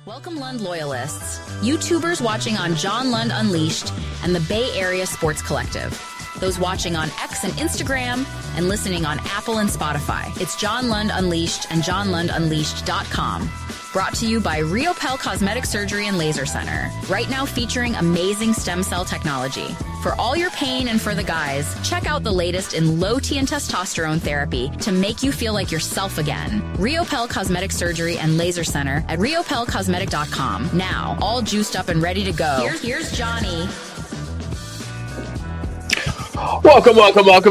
Welcome, Lund loyalists, YouTubers watching on John Lund Unleashed and the Bay Area Sports Collective, those watching on X and Instagram and listening on Apple and Spotify. It's John Lund Unleashed and JohnLundUnleashed.com. Brought to you by Riopel Cosmetic Surgery and Laser Center. Right now featuring amazing stem cell technology. For all your pain and for the guys, check out the latest in low T and testosterone therapy to make you feel like yourself again. Riopel Cosmetic Surgery and Laser Center at riopelcosmetic.com. Now, all juiced up and ready to go. Here's Johnny. Welcome.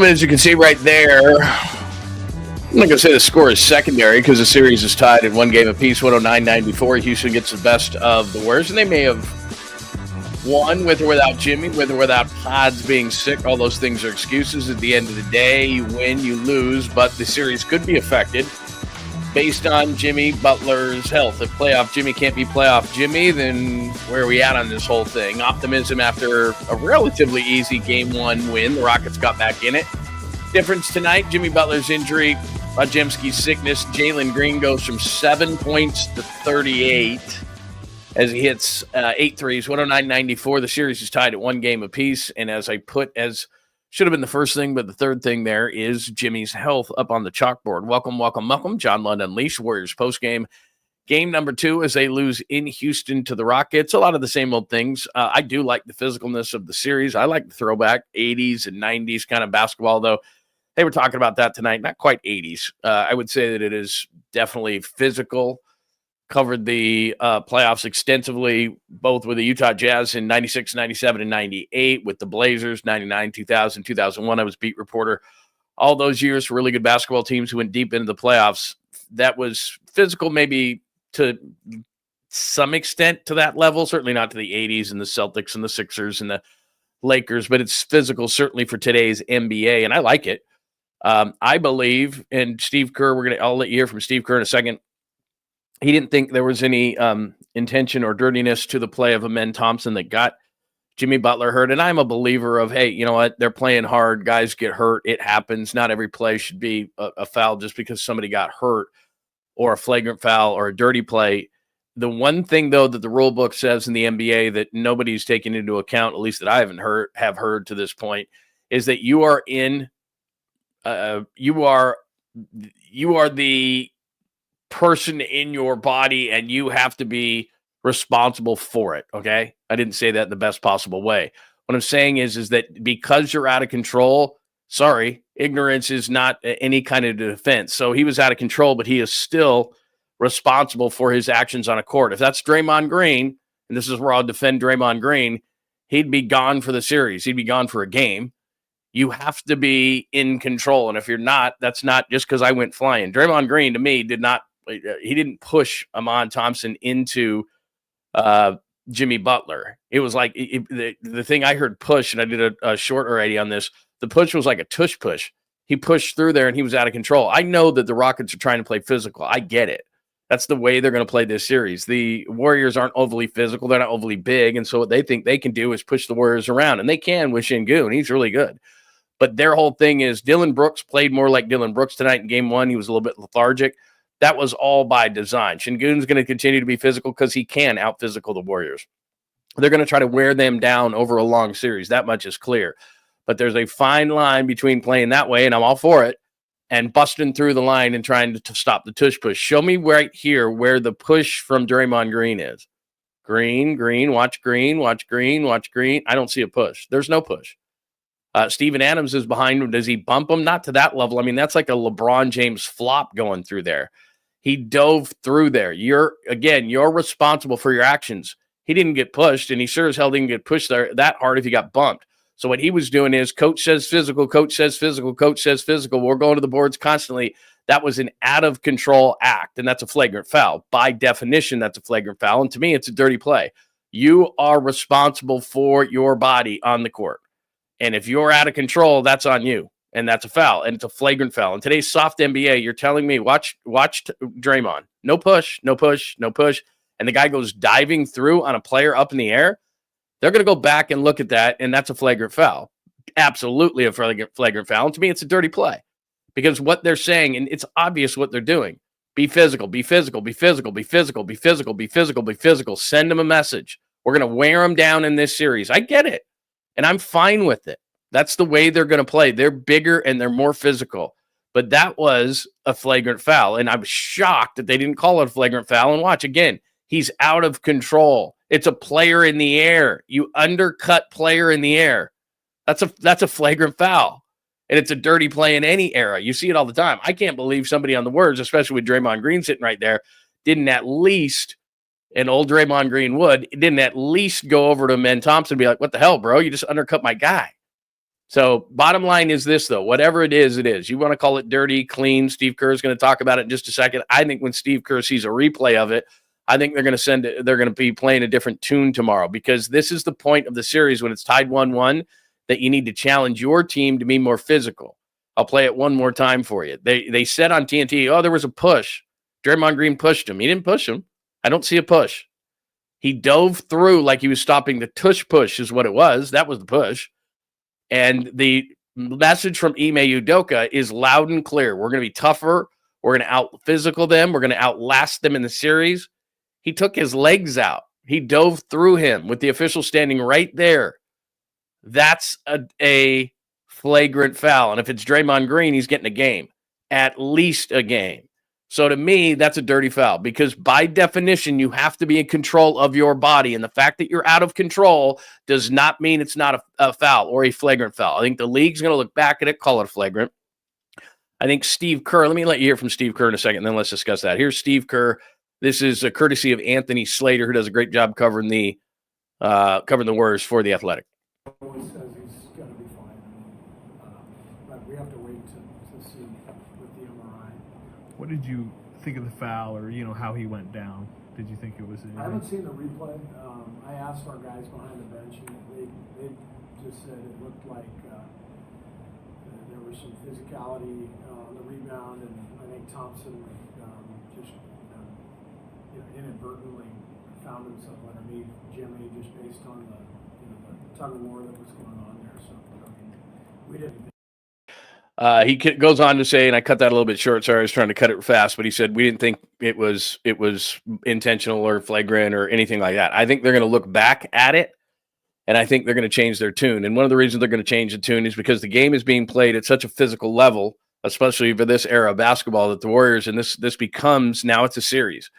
As you can see right there, I'm not going to say the score is secondary because the series is tied at one game apiece, 109-94. Houston gets the best of the Warriors, and they may have won with or without Jimmy, with or without PODZ being sick. All those things are excuses. At the end of the day, you win, you lose, but the series could be affected based on Jimmy Butler's health. If playoff Jimmy can't be playoff Jimmy, then where are we at on this whole thing? Optimism after a relatively easy Game 1 win. The Rockets got back in it. Difference tonight, Jimmy Butler's injury, Bajemski's sickness. Jalen Green goes from 7 points to 38 as he hits 8 threes, 109-94. The series is tied at one game apiece. And as should have been the first thing, but the third thing there is Jimmy's health up on the chalkboard. Welcome. John Lund Unleashed, Warriors postgame. Game number 2 as they lose in Houston to the Rockets. A lot of the same old things. I do like the physicalness of the series. I like the throwback 80s and 90s kind of basketball, though. They were talking about that tonight. Not quite 80s. I would say that it is definitely physical. Covered the playoffs extensively, both with the Utah Jazz in 96, 97, and 98, with the Blazers, 99, 2000, 2001. I was beat reporter all those years for really good basketball teams who went deep into the playoffs. That was physical maybe to some extent to that level, certainly not to the 80s and the Celtics and the Sixers and the Lakers, but it's physical certainly for today's NBA, and I like it. I believe, and Steve Kerr, I'll let you hear from Steve Kerr in a second. He didn't think there was any intention or dirtiness to the play of Amen Thompson that got Jimmy Butler hurt. And I'm a believer of, hey, you know what? They're playing hard. Guys get hurt. It happens. Not every play should be a foul just because somebody got hurt or a flagrant foul or a dirty play. The one thing, though, that the rule book says in the NBA that nobody's taken into account, at least that I have heard to this point, is that you are the person in your body and you have to be responsible for it. Okay. I didn't say that in the best possible way. What I'm saying is that because you're out of control, ignorance is not any kind of defense. So he was out of control, but he is still responsible for his actions on a court. If that's Draymond Green, and this is where I'll defend Draymond Green, he'd be gone for the series. He'd be gone for a game. You have to be in control. And if you're not, that's not just because I went flying. Draymond Green, to me, didn't push Amen Thompson into Jimmy Butler. It was like the thing I heard push, and I did a short already on this. The push was like a tush push. He pushed through there and he was out of control. I know that the Rockets are trying to play physical. I get it. That's the way they're going to play this series. The Warriors aren't overly physical. They're not overly big. And so what they think they can do is push the Warriors around. And they can with Şengün. He's really good. But their whole thing is Dillon Brooks played more like Dillon Brooks tonight in Game 1. He was a little bit lethargic. That was all by design. Şengün's going to continue to be physical because he can out-physical the Warriors. They're going to try to wear them down over a long series. That much is clear. But there's a fine line between playing that way, and I'm all for it, and busting through the line and trying to stop the tush push. Show me right here where the push from Draymond Green is. Green, watch Green. I don't see a push. There's no push. Steven Adams is behind him. Does he bump him? Not to that level. I mean, that's like a LeBron James flop going through there. He dove through there. You're responsible for your actions. He didn't get pushed, and he sure as hell didn't get pushed there that hard if he got bumped. So what he was doing is coach says physical, coach says physical, coach says physical. We're going to the boards constantly. That was an out-of-control act, and that's a flagrant foul. By definition, that's a flagrant foul, and to me, it's a dirty play. You are responsible for your body on the court. And if you're out of control, that's on you. And that's a foul. And it's a flagrant foul. In today's soft NBA, you're telling me, watch Draymond. No push. And the guy goes diving through on a player up in the air. They're going to go back and look at that, and that's a flagrant foul. Absolutely a flagrant foul. And to me, it's a dirty play. Because what they're saying, and it's obvious what they're doing, Be physical, be physical, be physical, be physical, be physical, be physical, be physical. Send them a message. We're going to wear them down in this series. I get it. And I'm fine with it. That's the way they're going to play. They're bigger and they're more physical. But that was a flagrant foul. And I was shocked that they didn't call it a flagrant foul. And watch again, he's out of control. It's a player in the air. You undercut player in the air. That's a flagrant foul. And it's a dirty play in any era. You see it all the time. I can't believe somebody on the words, especially with Draymond Green sitting right there, didn't at least, and old Draymond Green would, didn't at least go over to Men Thompson and be like, what the hell, bro? You just undercut my guy. So bottom line is this, though. Whatever it is, it is. You want to call it dirty, clean. Steve Kerr is going to talk about it in just a second. I think when Steve Kerr sees a replay of it, I think they're going to be playing a different tune tomorrow, because this is the point of the series when it's tied 1-1 that you need to challenge your team to be more physical. I'll play it one more time for you. They said on TNT, oh, there was a push. Draymond Green pushed him. He didn't push him. I don't see a push. He dove through like he was stopping the tush push is what it was. That was the push. And the message from Ime Udoka is loud and clear. We're going to be tougher. We're going to out-physical them. We're going to outlast them in the series. He took his legs out. He dove through him with the official standing right there. That's a flagrant foul. And if it's Draymond Green, he's getting a game. At least a game. So to me, that's a dirty foul, because by definition, you have to be in control of your body. And the fact that you're out of control does not mean it's not a foul or a flagrant foul. I think the league's going to look back at it, call it a flagrant. I think Steve Kerr, let me let you hear from Steve Kerr in a second, and then let's discuss that. Here's Steve Kerr. This is a courtesy of Anthony Slater, who does a great job covering the Warriors for The Athletic. Always says he's going to be fine. But we have to wait to see with the MRI. What did you think of the foul, or how he went down? Did you think it was? I haven't seen the replay. I asked our guys behind the bench, and they just said it looked like there was some physicality on the rebound, and I think Thompson just inadvertently found himself underneath Jimmy, just based on the tug of war that was going on there. So we didn't. He goes on to say, and I cut that a little bit short. Sorry, I was trying to cut it fast, but he said we didn't think it was intentional or flagrant or anything like that. I think they're going to look back at it, and I think they're going to change their tune. And one of the reasons they're going to change the tune is because the game is being played at such a physical level, especially for this era of basketball, that the Warriors, and this becomes, now it's a series.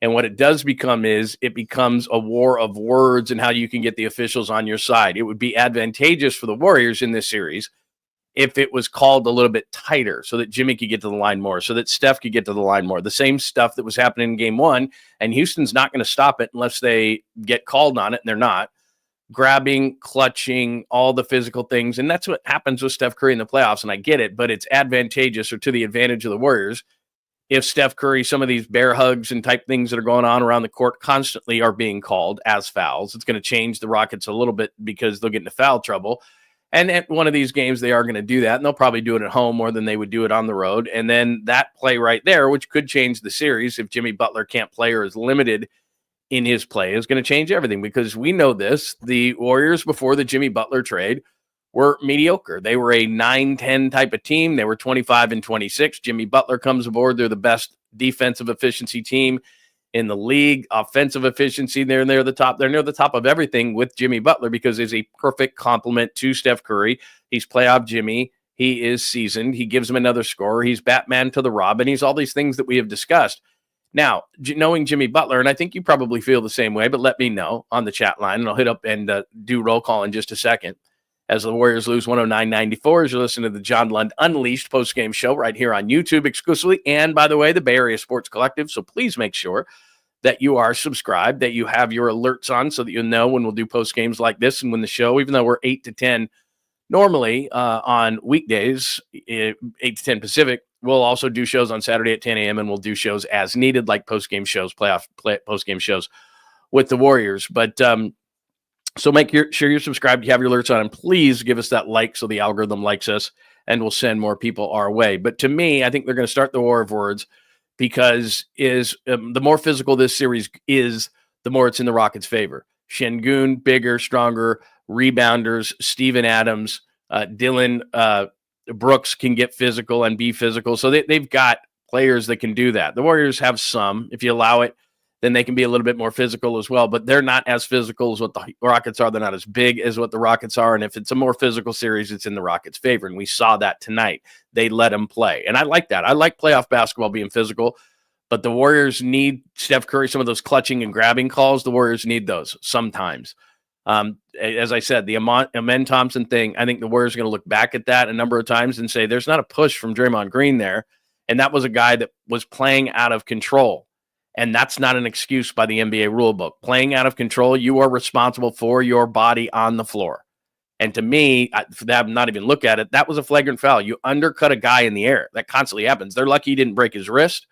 And what it does become is it becomes a war of words and how you can get the officials on your side. It would be advantageous for the Warriors in this series if it was called a little bit tighter, so that Jimmy could get to the line more, so that Steph could get to the line more. The same stuff that was happening in game one, and Houston's not going to stop it unless they get called on it, and they're not. Grabbing, clutching, all the physical things, and that's what happens with Steph Curry in the playoffs, and I get it, but it's advantageous, or to the advantage of the Warriors, if Steph Curry, some of these bear hugs and type things that are going on around the court constantly are being called as fouls. It's going to change the Rockets a little bit because they'll get into foul trouble. And at one of these games, they are going to do that, and they'll probably do it at home more than they would do it on the road. And then that play right there, which could change the series if Jimmy Butler can't play or is limited in his play, is going to change everything, because we know this. The Warriors, before the Jimmy Butler trade, were mediocre. They were a 9-10 type of team. They were 25-26. Jimmy Butler comes aboard. They're the best defensive efficiency team in the league. Offensive efficiency, they're near the top. They're near the top of everything with Jimmy Butler, because he's a perfect complement to Steph Curry. He's playoff Jimmy. He is seasoned. He gives him another scorer. He's Batman to the Robin. He's all these things that we have discussed. Now, knowing Jimmy Butler, and I think you probably feel the same way, but let me know on the chat line, and I'll hit up and do roll call in just a second. As the Warriors lose 109-94, as you're listening to the John Lund Unleashed postgame show right here on YouTube exclusively. And by the way, the Bay Area Sports Collective. So please make sure that you are subscribed, that you have your alerts on, so that you'll know when we'll do post games like this, and when the show, even though we're 8 to 10 normally on weekdays, 8 to 10 Pacific, we'll also do shows on Saturday at 10 a.m. and we'll do shows as needed, like post game shows, post game shows with the Warriors. But so make sure you're subscribed, you have your alerts on, and please give us that like so the algorithm likes us and will send more people our way. But to me, I think they're going to start the war of words, because the more physical this series is, the more it's in the Rockets' favor. Şengün, bigger, stronger, rebounders, Steven Adams, Dylan Brooks can get physical and be physical. So they've got players that can do that. The Warriors have some. If you allow it, then they can be a little bit more physical as well, but they're not as physical as what the Rockets are. They're not as big as what the Rockets are, and if it's a more physical series, it's in the Rockets' favor, and we saw that tonight. They let them play, and I like that. I like playoff basketball being physical, but the Warriors need Steph Curry, some of those clutching and grabbing calls. The Warriors need those sometimes. As I said, the Amen Thompson thing, I think the Warriors are going to look back at that a number of times and say there's not a push from Draymond Green there, and that was a guy that was playing out of control. And that's not an excuse by the NBA rulebook. Playing out of control, you are responsible for your body on the floor. And to me, for them not even look at it, that was a flagrant foul. You undercut a guy in the air. That constantly happens. They're lucky he didn't break his wrist,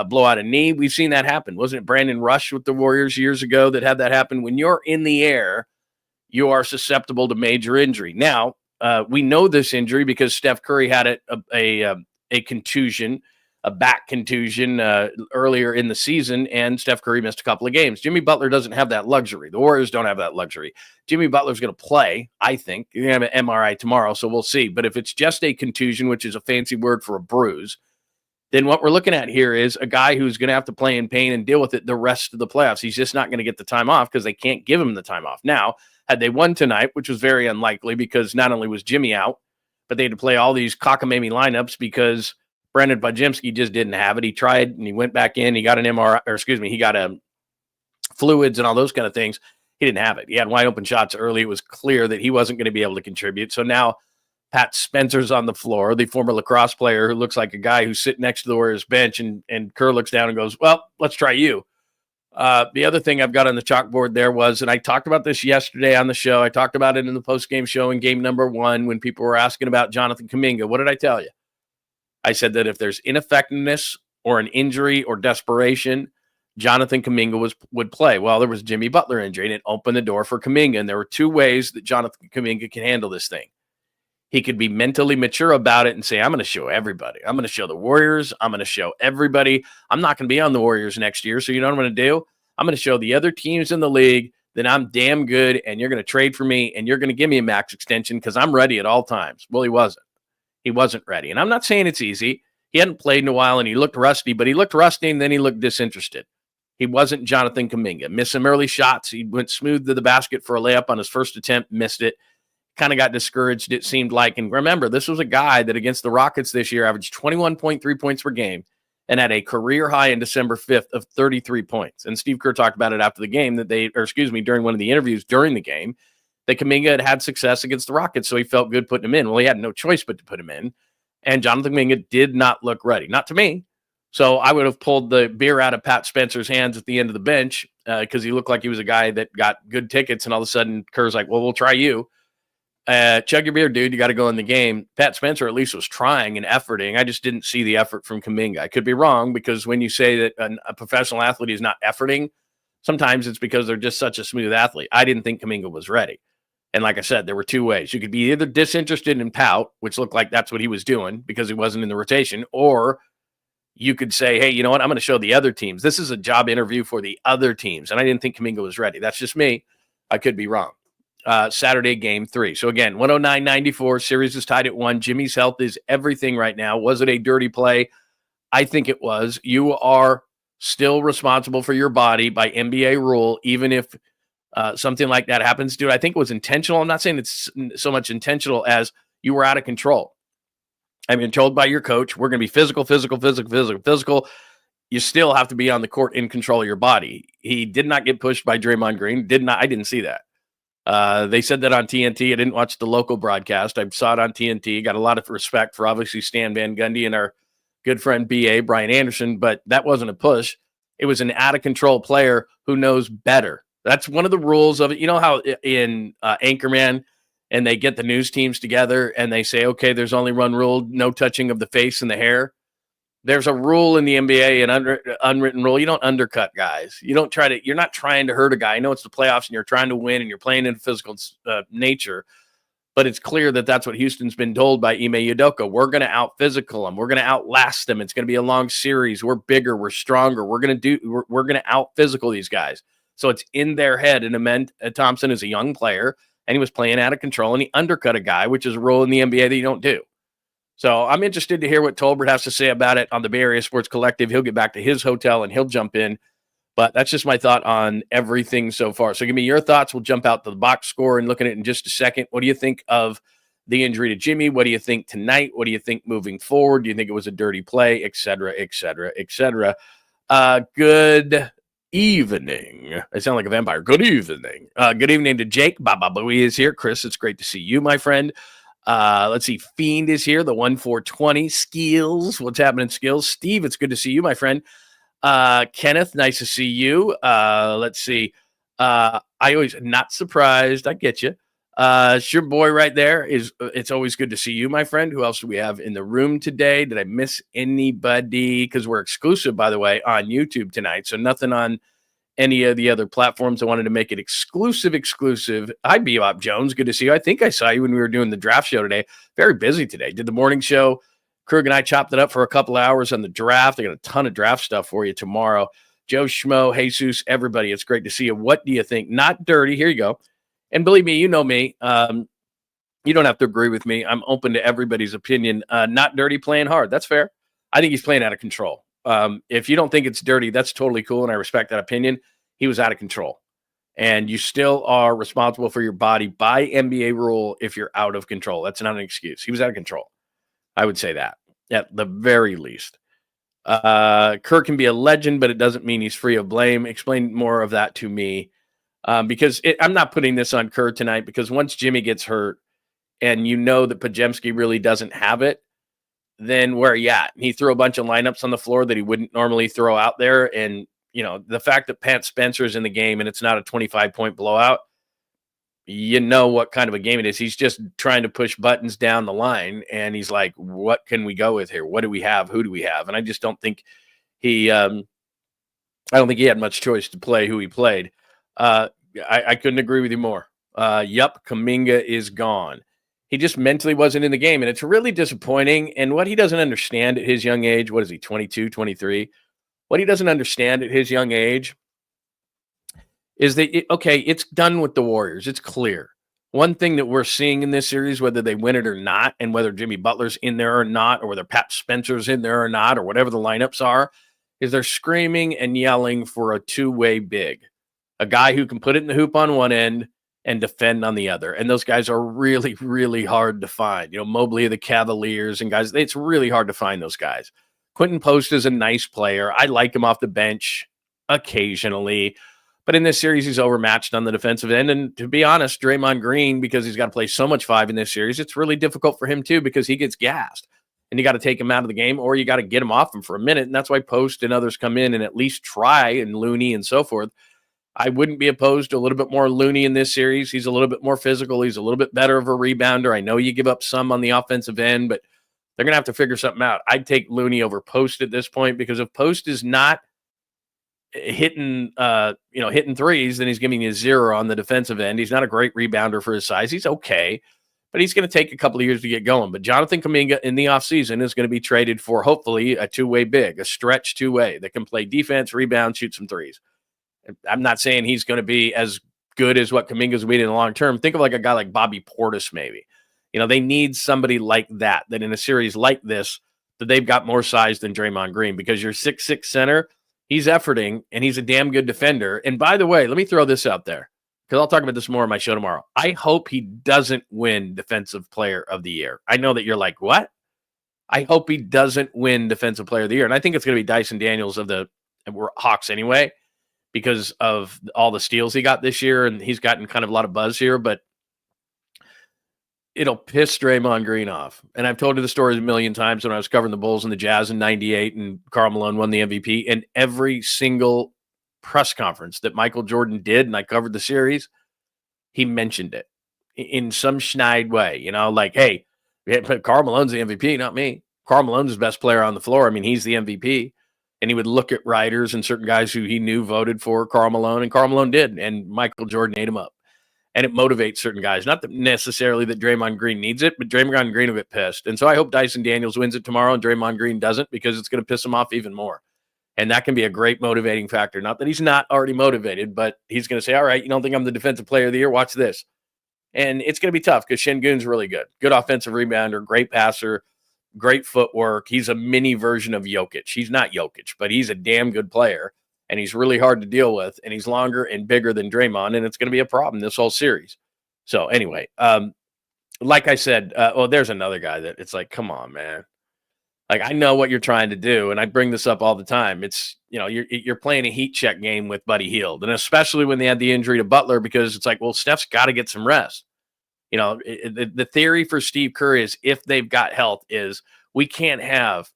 blow out a knee. We've seen that happen. Wasn't it Brandon Rush with the Warriors years ago that had that happen? When you're in the air, you are susceptible to major injury. Now, we know this injury because Steph Curry had a contusion, a back contusion earlier in the season, and Steph Curry missed a couple of games. Jimmy Butler doesn't have that luxury. The Warriors don't have that luxury. Jimmy Butler's going to play, I think. He's going to have an MRI tomorrow, so we'll see. But if it's just a contusion, which is a fancy word for a bruise, then what we're looking at here is a guy who's going to have to play in pain and deal with it the rest of the playoffs. He's just not going to get the time off because they can't give him the time off. Now, had they won tonight, which was very unlikely because not only was Jimmy out, but they had to play all these cockamamie lineups because Brandon Bajemski just didn't have it. He tried and he went back in. He got an MRI, or excuse me, he got fluids and all those kind of things. He didn't have it. He had wide open shots early. It was clear that he wasn't going to be able to contribute. So now Pat Spencer's on the floor, the former lacrosse player who looks like a guy who's sitting next to the Warriors bench, and Kerr looks down and goes, well, let's try you. The other thing I've got on the chalkboard there was, and I talked about this yesterday on the show. I talked about it in the postgame show in game number 1 when people were asking about Jonathan Kuminga. What did I tell you? I said that if there's ineffectiveness or an injury or desperation, Jonathan Kuminga would play. Well, there was Jimmy Butler injury, and it opened the door for Kuminga. And there were 2 ways that Jonathan Kuminga can handle this thing. He could be mentally mature about it and say, I'm going to show everybody. I'm going to show the Warriors. I'm going to show everybody. I'm not going to be on the Warriors next year. So you know what I'm going to do? I'm going to show the other teams in the league that I'm damn good, and you're going to trade for me, and you're going to give me a max extension because I'm ready at all times. Well, he wasn't. He wasn't ready. And I'm not saying it's easy. He hadn't played in a while, and he looked rusty, but he looked rusty, and then he looked disinterested. He wasn't Jonathan Kuminga. Missed some early shots. He went smooth to the basket for a layup on his first attempt, missed it. Kind of got discouraged, it seemed like. And remember, this was a guy that against the Rockets this year averaged 21.3 points per game and had a career high in December 5th of 33 points. And Steve Kerr talked about it after the game during one of the interviews during the game, that Kuminga had success against the Rockets, so he felt good putting him in. Well, he had no choice but to put him in, and Jonathan Kuminga did not look ready. Not to me. So I would have pulled the beer out of Pat Spencer's hands at the end of the bench because he looked like he was a guy that got good tickets, and all of a sudden Kerr's like, well, we'll try you. Chug your beer, dude. You got to go in the game. Pat Spencer at least was trying and efforting. I just didn't see the effort from Kuminga. I could be wrong because when you say that a professional athlete is not efforting, sometimes it's because they're just such a smooth athlete. I didn't think Kuminga was ready. And like I said, there were 2 ways. You could be either disinterested and pout, which looked like that's what he was doing because he wasn't in the rotation, or you could say, hey, you know what? I'm going to show the other teams. This is a job interview for the other teams. And I didn't think Kuminga was ready. That's just me. I could be wrong. Saturday, game 3. So again, 109-94, series is tied at 1. Jimmy's health is everything right now. Was it a dirty play? I think it was. You are still responsible for your body by NBA rule, even if something like that happens, dude. I think it was intentional. I'm not saying it's so much intentional as you were out of control. I mean, told by your coach, we're going to be physical. You still have to be on the court in control of your body. He did not get pushed by Draymond Green. I didn't see that. They said that on TNT. I didn't watch the local broadcast. I saw it on TNT. Got a lot of respect for obviously Stan Van Gundy and our good friend BA, Brian Anderson, but that wasn't a push. It was an out-of-control player who knows better. That's one of the rules of it. You know how in Anchorman, and they get the news teams together and they say, okay, there's only one rule, no touching of the face and the hair. There's a rule in the NBA, an unwritten rule. You don't undercut guys. You're not trying to hurt a guy. I know it's the playoffs and you're trying to win and you're playing in physical nature, but it's clear that that's what Houston's been told by Ime Udoka. We're going to out-physical them. We're going to outlast them. It's going to be a long series. We're bigger. We're stronger. We're going to out-physical these guys. So it's in their head. And Amen Thompson is a young player, and he was playing out of control, and he undercut a guy, which is a rule in the NBA that you don't do. So I'm interested to hear what Tolbert has to say about it on the Bay Area Sports Collective. He'll get back to his hotel and he'll jump in. But that's just my thought on everything so far. So give me your thoughts. We'll jump out to the box score and look at it in just a second. What do you think of the injury to Jimmy? What do you think tonight? What do you think moving forward? Do you think it was a dirty play, et cetera, et cetera, et cetera? Good evening. I sound like a vampire. Good evening. Good evening to Jake. Baba Booey is here. Chris, it's great to see you, my friend. Let's see. Fiend is here. The 1420. Skills. What's happening, Skills? Steve, it's good to see you, my friend. Kenneth, nice to see you. Let's see. I always not surprised. I get you. It's your boy right there. It's always good to see you, my friend. Who else do we have in the room today? Did I miss anybody? Because we're exclusive, by the way, on YouTube tonight. So nothing on any of the other platforms. I wanted to make it exclusive. Hi, Bebop Jones. Good to see you. I think I saw you when we were doing the draft show today. Very busy today. Did the morning show. Krug and I chopped it up for a couple of hours on the draft. I got a ton of draft stuff for you tomorrow. Joe Schmo, Jesus, everybody, it's great to see you. What do you think? Not dirty. Here you go. And believe me, you know me. You don't have to agree with me. I'm open to everybody's opinion. Not dirty, playing hard. That's fair. I think he's playing out of control. If you don't think it's dirty, that's totally cool, and I respect that opinion. He was out of control. And you still are responsible for your body by NBA rule if you're out of control. That's not an excuse. He was out of control. I would say that at the very least. Kirk can be a legend, but it doesn't mean he's free of blame. Explain more of that to me. Because I'm not putting this on Kirk tonight, because once Jimmy gets hurt and you know that Podziemski really doesn't have it, then where are you at? He threw a bunch of lineups on the floor that he wouldn't normally throw out there. And, you know, the fact that Pat Spencer's in the game and it's not a 25-point blowout, you know what kind of a game it is. He's just trying to push buttons down the line, and he's like, what can we go with here? What do we have? Who do we have? And I just don't think he I don't think he had much choice to play who he played. I couldn't agree with you more. Yup, Kuminga is gone. He just mentally wasn't in the game, and it's really disappointing. And what he doesn't understand at his young age, what is he, 22, 23? What he doesn't understand at his young age is that, it's done with the Warriors. It's clear. One thing that we're seeing in this series, whether they win it or not, and whether Jimmy Butler's in there or not, or whether Pat Spencer's in there or not, or whatever the lineups are, is they're screaming and yelling for a two-way big. A guy who can put it in the hoop on one end and defend on the other. And those guys are really, really hard to find. You know, Mobley of the Cavaliers and guys, it's really hard to find those guys. Quentin Post is a nice player. I like him off the bench occasionally. But in this series, he's overmatched on the defensive end. And to be honest, Draymond Green, because he's got to play so much five in this series, it's really difficult for him too, because he gets gassed. And you got to take him out of the game, or you got to get him off him for a minute. And that's why Post and others come in and at least try, and Looney and so forth. I wouldn't be opposed to a little bit more Looney in this series. He's a little bit more physical. He's a little bit better of a rebounder. I know you give up some on the offensive end, but they're going to have to figure something out. I'd take Looney over Post at this point, because if Post is not hitting threes, then he's giving you 0 on the defensive end. He's not a great rebounder for his size. He's okay, but he's going to take a couple of years to get going. But Jonathan Kuminga in the offseason is going to be traded for, hopefully, a two-way big, a stretch two-way that can play defense, rebound, shoot some threes. I'm not saying he's going to be as good as what Kuminga's been in the long term. Think of like a guy like Bobby Portis, maybe. You know, they need somebody like that in a series like this, that they've got more size than Draymond Green, because your 6'6" center, he's efforting, and he's a damn good defender. And by the way, let me throw this out there, because I'll talk about this more on my show tomorrow. I hope he doesn't win Defensive Player of the Year. I know that you're like, what? I hope he doesn't win Defensive Player of the Year. And I think it's going to be Dyson Daniels of the Hawks anyway, because of all the steals he got this year, and he's gotten kind of a lot of buzz here, but it'll piss Draymond Green off. And I've told you the story a million times when I was covering the Bulls and the Jazz in 98 and Karl Malone won the MVP, and every single press conference that Michael Jordan did, and I covered the series, he mentioned it in some schneid way, you know, like, hey, Karl Malone's the MVP, not me. Karl Malone's the best player on the floor. I mean, he's the MVP. And he would look at writers and certain guys who he knew voted for Karl Malone, and Karl Malone did, and Michael Jordan ate him up. And it motivates certain guys. Not that necessarily that Draymond Green needs it, but Draymond Green will get pissed. And so I hope Dyson Daniels wins it tomorrow and Draymond Green doesn't, because it's going to piss him off even more. And that can be a great motivating factor. Not that he's not already motivated, but he's going to say, all right, you don't think I'm the Defensive Player of the Year? Watch this. And it's going to be tough, because Şengün's really good. Good offensive rebounder, great passer, great footwork. He's a mini version of Jokic. He's not Jokic, but he's a damn good player, and he's really hard to deal with, and he's longer and bigger than Draymond, and it's going to be a problem this whole series. So anyway, like I said, there's another guy that it's like, come on, man. Like, I know what you're trying to do, and I bring this up all the time. It's, you're playing a heat check game with Buddy Hield, and especially when they had the injury to Butler, because it's like, well, Steph's got to get some rest. The theory for Steve Kerr is, if they've got health, is we can't have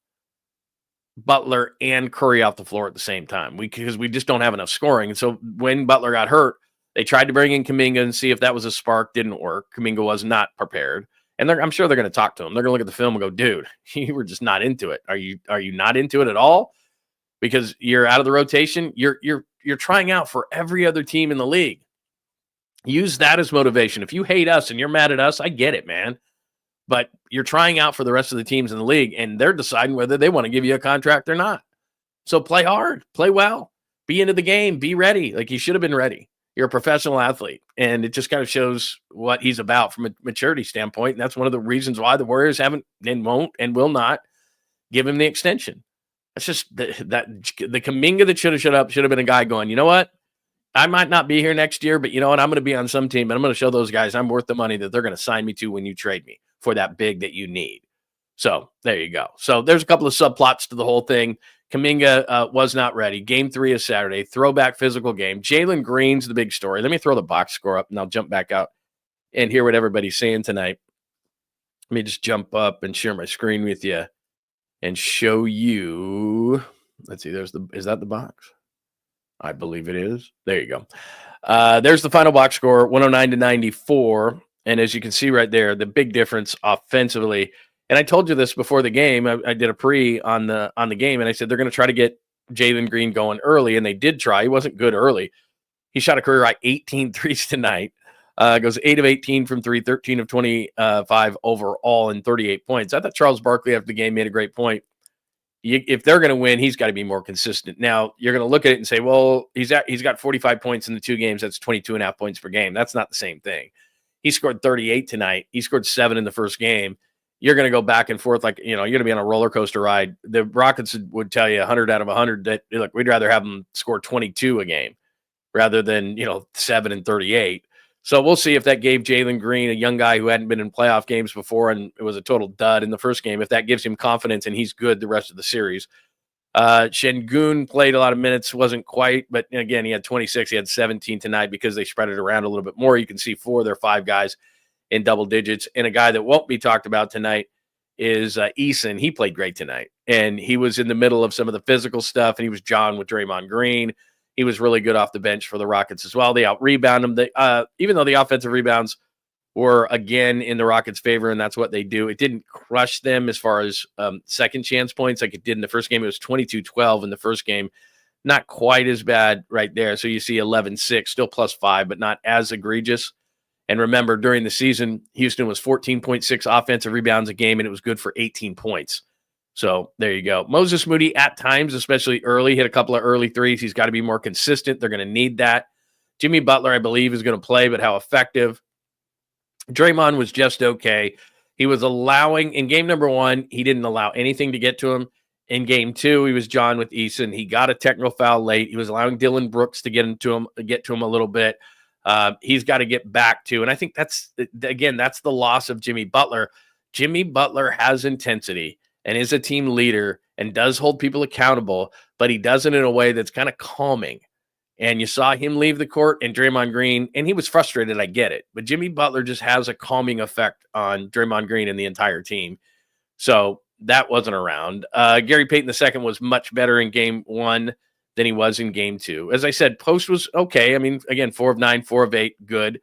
Butler and Curry off the floor at the same time because we just don't have enough scoring. And so when Butler got hurt, they tried to bring in Kuminga and see if that was a spark. Didn't work. Kuminga was not prepared. And I'm sure they're going to talk to him. They're going to look at the film and go, dude, you were just not into it. Are you not into it at all? Because you're out of the rotation. You're trying out for every other team in the league. Use that as motivation. If you hate us and you're mad at us, I get it, man. But you're trying out for the rest of the teams in the league, and they're deciding whether they want to give you a contract or not. So play hard, play well, be into the game, be ready. Like, you should have been ready. You're a professional athlete, and it just kind of shows what he's about from a maturity standpoint. And that's one of the reasons why the Warriors haven't and won't and will not give him the extension. That's just the Kuminga that should have been a guy going, you know what? I might not be here next year, but you know what? I'm going to be on some team, and I'm going to show those guys I'm worth the money that they're going to sign me to when you trade me for that big that you need. So there you go. So there's a couple of subplots to the whole thing. Kuminga was not ready. Game 3 is Saturday. Throwback physical game. Jalen Green's the big story. Let me throw the box score up, and I'll jump back out and hear what everybody's saying tonight. Let me just jump up and share my screen with you and show you. Let's see. Is that the box? I believe it is. There you go. There's the final box score, 109-94. And as you can see right there, the big difference offensively. And I told you this before the game. I did a pre on the game, and I said they're going to try to get Jalen Green going early, and they did try. He wasn't good early. He shot a career high 18 threes tonight. Goes 8 of 18 from 3, 13 of 25 overall, and 38 points. I thought Charles Barkley after the game made a great point. If they're going to win, he's got to be more consistent. Now, you're going to look at it and say, well, he's got 45 points in the 2 games. That's 22.5 points per game. That's not the same thing. He scored 38 tonight. He scored 7 in the first game. You're going to go back and forth like, you're going to be on a roller coaster ride. The Rockets would tell you 100 out of 100 that, look, we'd rather have them score 22 a game rather than, 7 and 38. So we'll see if that gave Jalen Green, a young guy who hadn't been in playoff games before and it was a total dud in the first game, if that gives him confidence and he's good the rest of the series. Şengün played a lot of minutes, wasn't quite, but again, he had 26. He had 17 tonight because they spread it around a little bit more. You can see 4 of their 5 guys in double digits. And a guy that won't be talked about tonight is Eason. He played great tonight, and he was in the middle of some of the physical stuff, and he was John with Draymond Green. He was really good off the bench for the Rockets as well. They out-rebound him. Even though the offensive rebounds were, again, in the Rockets' favor, and that's what they do, it didn't crush them as far as second chance points like it did in the first game. It was 22-12 in the first game. Not quite as bad right there. So you see 11-6, still +5, but not as egregious. And remember, during the season, Houston was 14.6 offensive rebounds a game, and it was good for 18 points. So there you go. Moses Moody at times, especially early, hit a couple of early threes. He's got to be more consistent. They're going to need that. Jimmy Butler, I believe, is going to play, but how effective? Draymond was just okay. He was allowing, in game number 1, he didn't allow anything to get to him. In game 2, he was John with Eason. He got a technical foul late. He was allowing Dylan Brooks to get to him a little bit. He's got to get back to, and I think that's the loss of Jimmy Butler. Jimmy Butler has intensity and is a team leader and does hold people accountable, but he does it in a way that's kind of calming. And you saw him leave the court and Draymond Green, and he was frustrated. I get it, but Jimmy Butler just has a calming effect on Draymond Green and the entire team. So that wasn't around. Gary Payton II was much better in game 1 than he was in game 2. As I said, Post was okay. I mean, again, 4 of 9, 4 of 8, good.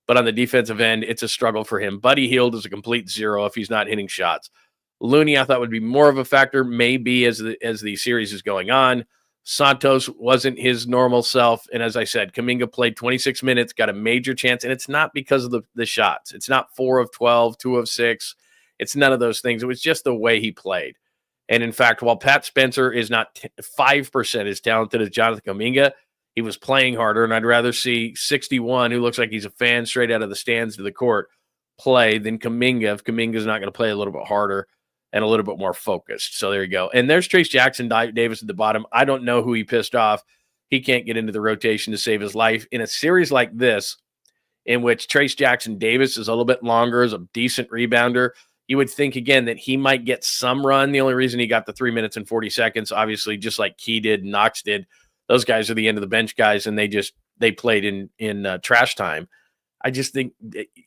But on the defensive end, it's a struggle for him. Buddy Hield is a complete 0 if he's not hitting shots. Looney, I thought, would be more of a factor, maybe as the series is going on. Santos wasn't his normal self. And as I said, Kuminga played 26 minutes, got a major chance. And it's not because of the shots. It's not 4 of 12, 2 of 6. It's none of those things. It was just the way he played. And in fact, while Pat Spencer is not 5% as talented as Jonathan Kuminga, he was playing harder. And I'd rather see 61, who looks like he's a fan straight out of the stands to the court, play than Kuminga if Kuminga's not going to play a little bit harder. and a little bit more focused. So there you go. And there's Trace Jackson Davis at the bottom. I don't know who he pissed off. He can't get into the rotation to save his life. In a series like this, in which Trace Jackson Davis is a little bit longer, is a decent rebounder, you would think, again, that he might get some run. The only reason he got the 3 minutes and 40 seconds, obviously, just like Key did, Knox did, those guys are the end of the bench guys, and they played in trash time. I just think,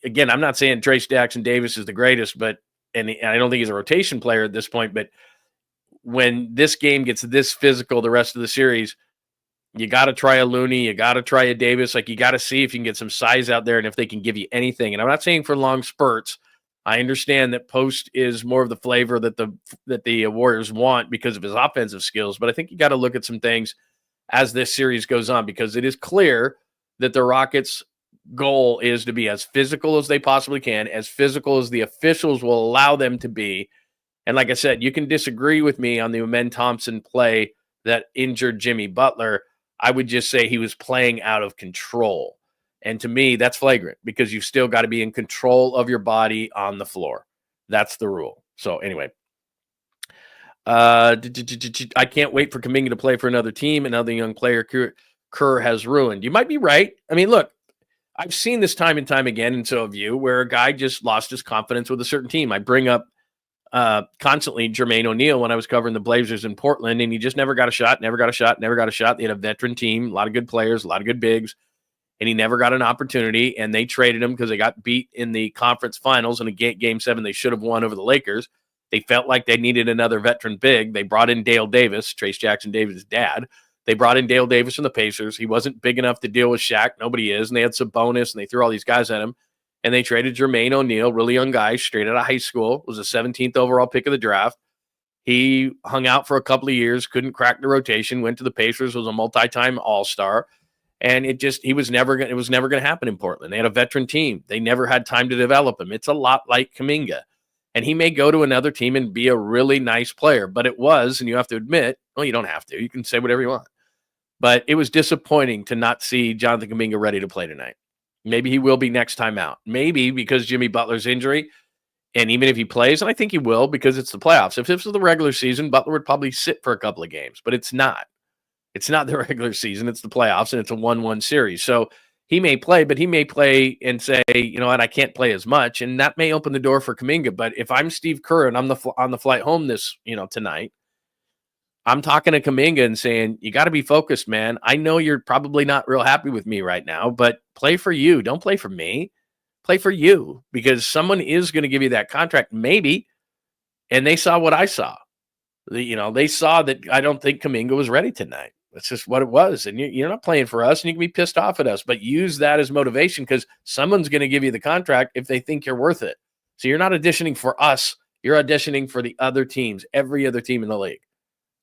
again, I'm not saying Trace Jackson Davis is the greatest, but and I don't think he's a rotation player at this point, but when this game gets this physical the rest of the series, you got to try a Looney, you got to try a Davis. Like, you got to see if you can get some size out there and if they can give you anything. And I'm not saying for long spurts. I understand that Post is more of the flavor that the Warriors want because of his offensive skills, but I think you got to look at some things as this series goes on, because it is clear that the Rockets' goal is to be as physical as they possibly can, as physical as the officials will allow them to be. And like I said, you can disagree with me on the Amen Thompson play that injured Jimmy Butler. I would just say he was playing out of control. And to me, that's flagrant, because you've still got to be in control of your body on the floor. That's the rule. So anyway, I can't wait for Kuminga to play for another team. Another young player Kerr has ruined. You might be right. I mean, look, I've seen this time and time again, and so have you, where a guy just lost his confidence with a certain team. I bring up constantly Jermaine O'Neal when I was covering the Blazers in Portland, and he just never got a shot. They had a veteran team, a lot of good players, a lot of good bigs, and he never got an opportunity, and they traded him because they got beat in the conference finals in a game 7 they should have won over the Lakers. They felt like they needed another veteran big. They brought in Dale Davis, Trace Jackson Davis' dad. They brought in Dale Davis from the Pacers. He wasn't big enough to deal with Shaq. Nobody is. And they had Sabonis, and they threw all these guys at him. And they traded Jermaine O'Neal, really young guy, straight out of high school, was a 17th overall pick of the draft. He hung out for a couple of years, couldn't crack the rotation, went to the Pacers, was a multi-time All-Star. And it was never going to happen in Portland. They had a veteran team. They never had time to develop him. It's a lot like Kuminga. And he may go to another team and be a really nice player. But it was, and you have to admit, well, you don't have to. You can say whatever you want. But it was disappointing to not see Jonathan Kuminga ready to play tonight. Maybe he will be next time out. Maybe because Jimmy Butler's injury. And even if he plays, and I think he will because it's the playoffs. If this was the regular season, Butler would probably sit for a couple of games. But it's not. It's not the regular season. It's the playoffs, and it's a 1-1 series. So he may play, but he may play and say, you know what, I can't play as much. And that may open the door for Kuminga. But if I'm Steve Kerr and I'm on the flight home tonight, I'm talking to Kuminga and saying, you got to be focused, man. I know you're probably not real happy with me right now, but play for you. Don't play for me. Play for you, because someone is going to give you that contract, maybe. And they saw what I saw. They saw that I don't think Kuminga was ready tonight. That's just what it was. And you're not playing for us, and you can be pissed off at us, but use that as motivation, because someone's going to give you the contract if they think you're worth it. So you're not auditioning for us. You're auditioning for the other teams, every other team in the league.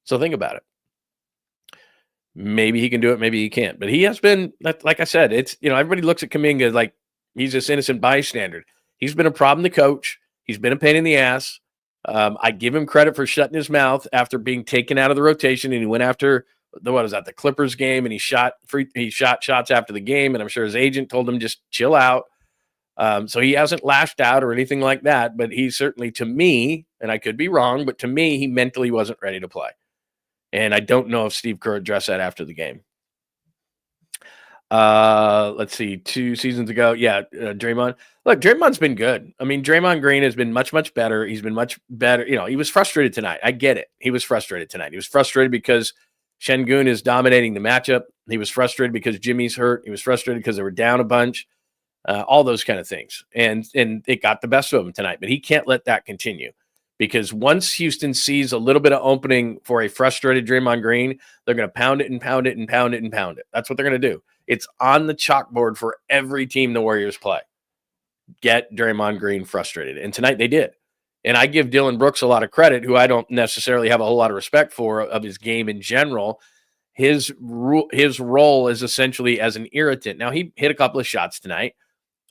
So think about it. Maybe he can do it. Maybe he can't. But he has been, like I said, it's, everybody looks at Kuminga like he's this innocent bystander. He's been a problem to coach. He's been a pain in the ass. I give him credit for shutting his mouth after being taken out of the rotation, and he went after the Clippers game, and he shot shots after the game, and I'm sure his agent told him just chill out. So he hasn't lashed out or anything like that, but he certainly, to me, and I could be wrong, but to me, he mentally wasn't ready to play. And I don't know if Steve Kerr addressed that after the game. Let's see, 2 seasons ago. Yeah. Draymond. Look, Draymond's been good. I mean, Draymond Green has been much, much better. He's been much better. He was frustrated tonight. I get it. He was frustrated tonight. He was frustrated because Şengün is dominating the matchup. He was frustrated because Jimmy's hurt. He was frustrated because they were down a bunch, all those kind of things. And it got the best of him tonight, but he can't let that continue, because once Houston sees a little bit of opening for a frustrated Draymond Green, they're going to pound it and pound it and pound it and pound it. That's what they're going to do. It's on the chalkboard for every team the Warriors play. Get Draymond Green frustrated. And tonight they did. And I give Dylan Brooks a lot of credit, who I don't necessarily have a whole lot of respect for of his game in general. His role is essentially as an irritant. Now, he hit a couple of shots tonight,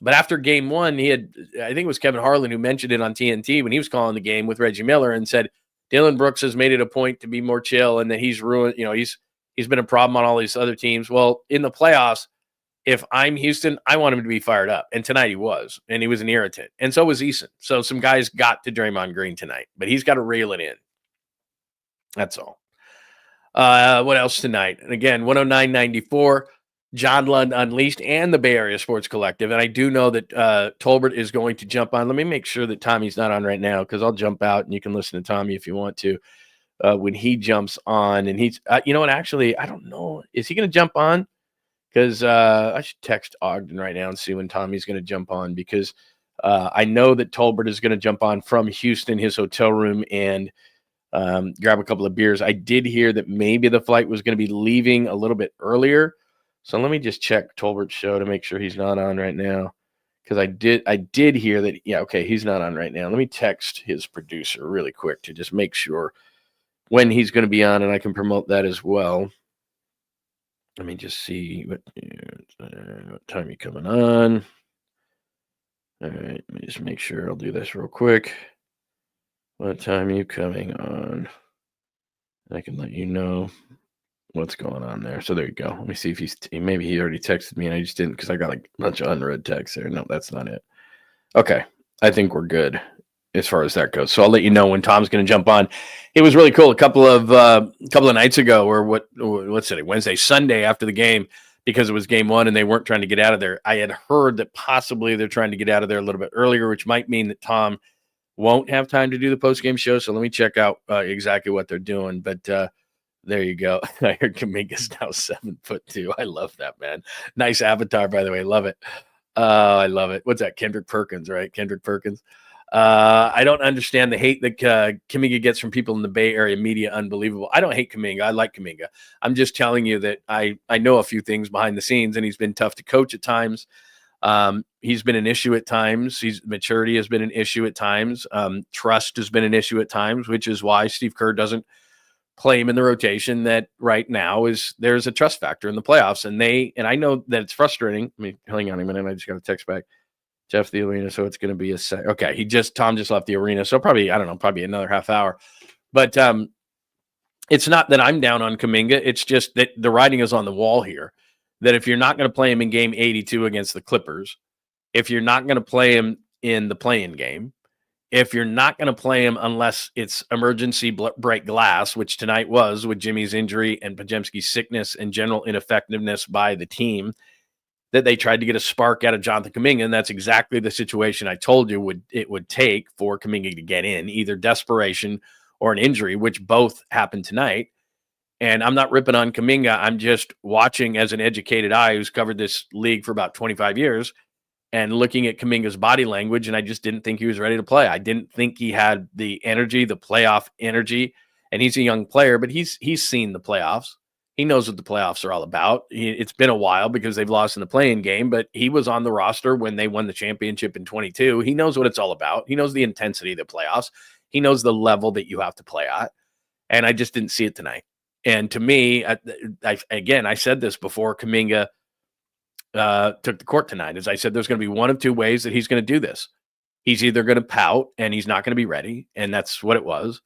but after game 1, I think it was Kevin Harlan who mentioned it on TNT when he was calling the game with Reggie Miller, and said Dylan Brooks has made it a point to be more chill, and that he's ruined, he's been a problem on all these other teams. Well, in the playoffs, if I'm Houston, I want him to be fired up. And tonight he was, and he was an irritant. And so was Eason. So some guys got to Draymond Green tonight, but he's got to reel it in. That's all. What else tonight? And again, 109.94, John Lund Unleashed and the Bay Area Sports Collective. And I do know that Tolbert is going to jump on. Let me make sure that Tommy's not on right now, because I'll jump out and you can listen to Tommy if you want to when he jumps on. And he's, you know what, actually, I don't know. Is he going to jump on? Because I should text Ogden right now and see when Tommy's going to jump on, because I know that Tolbert is going to jump on from Houston, his hotel room, and grab a couple of beers. I did hear that maybe the flight was going to be leaving a little bit earlier. So let me just check Tolbert's show to make sure he's not on right now, because I did hear that, yeah, okay, he's not on right now. Let me text his producer really quick to just make sure when he's going to be on, and I can promote that as well. Let me just see what time you coming on. All right, let me just make sure. I'll do this real quick. What time are you coming on? I can let you know what's going on there. So there you go. Let me see if maybe he already texted me and I just didn't, because I got like a bunch of unread texts there. No, that's not it. Okay, I think we're good as far as that goes. So I'll let you know when Tom's going to jump on. It was really cool. A couple of nights ago, or what's it? Wednesday, Sunday after the game, because it was game one and they weren't trying to get out of there. I had heard that possibly they're trying to get out of there a little bit earlier, which might mean that Tom won't have time to do the post-game show. So let me check out exactly what they're doing. But there you go. I heard Kuminga's now 7'2". I love that, man. Nice avatar, by the way. Love it. I love it. What's that? Kendrick Perkins, right? Kendrick Perkins. I don't understand the hate that Kuminga gets from people in the Bay Area media. Unbelievable. I don't hate Kuminga. I like Kuminga. I'm just telling you that I know a few things behind the scenes, and he's been tough to coach at times. He's been an issue at times. Maturity has been an issue at times. Trust has been an issue at times, which is why Steve Kerr doesn't play him in the rotation that right now there's a trust factor in the playoffs. And I know that it's frustrating. I mean, hang on a minute. I just got a text back. Jeff the arena, so it's going to be a sec. Okay, Tom just left the arena, so probably another half hour. But it's not that I'm down on Kuminga. It's just that the writing is on the wall here. That if you're not going to play him in game 82 against the Clippers, if you're not going to play him in the play-in game, if you're not going to play him unless it's emergency break glass, which tonight was with Jimmy's injury and Podziemski's sickness and general ineffectiveness by the team, that they tried to get a spark out of Jonathan Kuminga, and that's exactly the situation I told you it would take for Kuminga to get in, either desperation or an injury, which both happened tonight. And I'm not ripping on Kuminga. I'm just watching as an educated eye who's covered this league for about 25 years and looking at Kuminga's body language, and I just didn't think he was ready to play. I didn't think he had the energy, the playoff energy, and he's a young player, but he's seen the playoffs. He knows what the playoffs are all about. It's been a while because they've lost in the play-in game, but he was on the roster when they won the championship in 22. He knows what it's all about. He knows the intensity of the playoffs. He knows the level that you have to play at, and I just didn't see it tonight. And to me, I said this before Kuminga took the court tonight. As I said, there's going to be one of two ways that he's going to do this. He's either going to pout and he's not going to be ready, and that's what it was,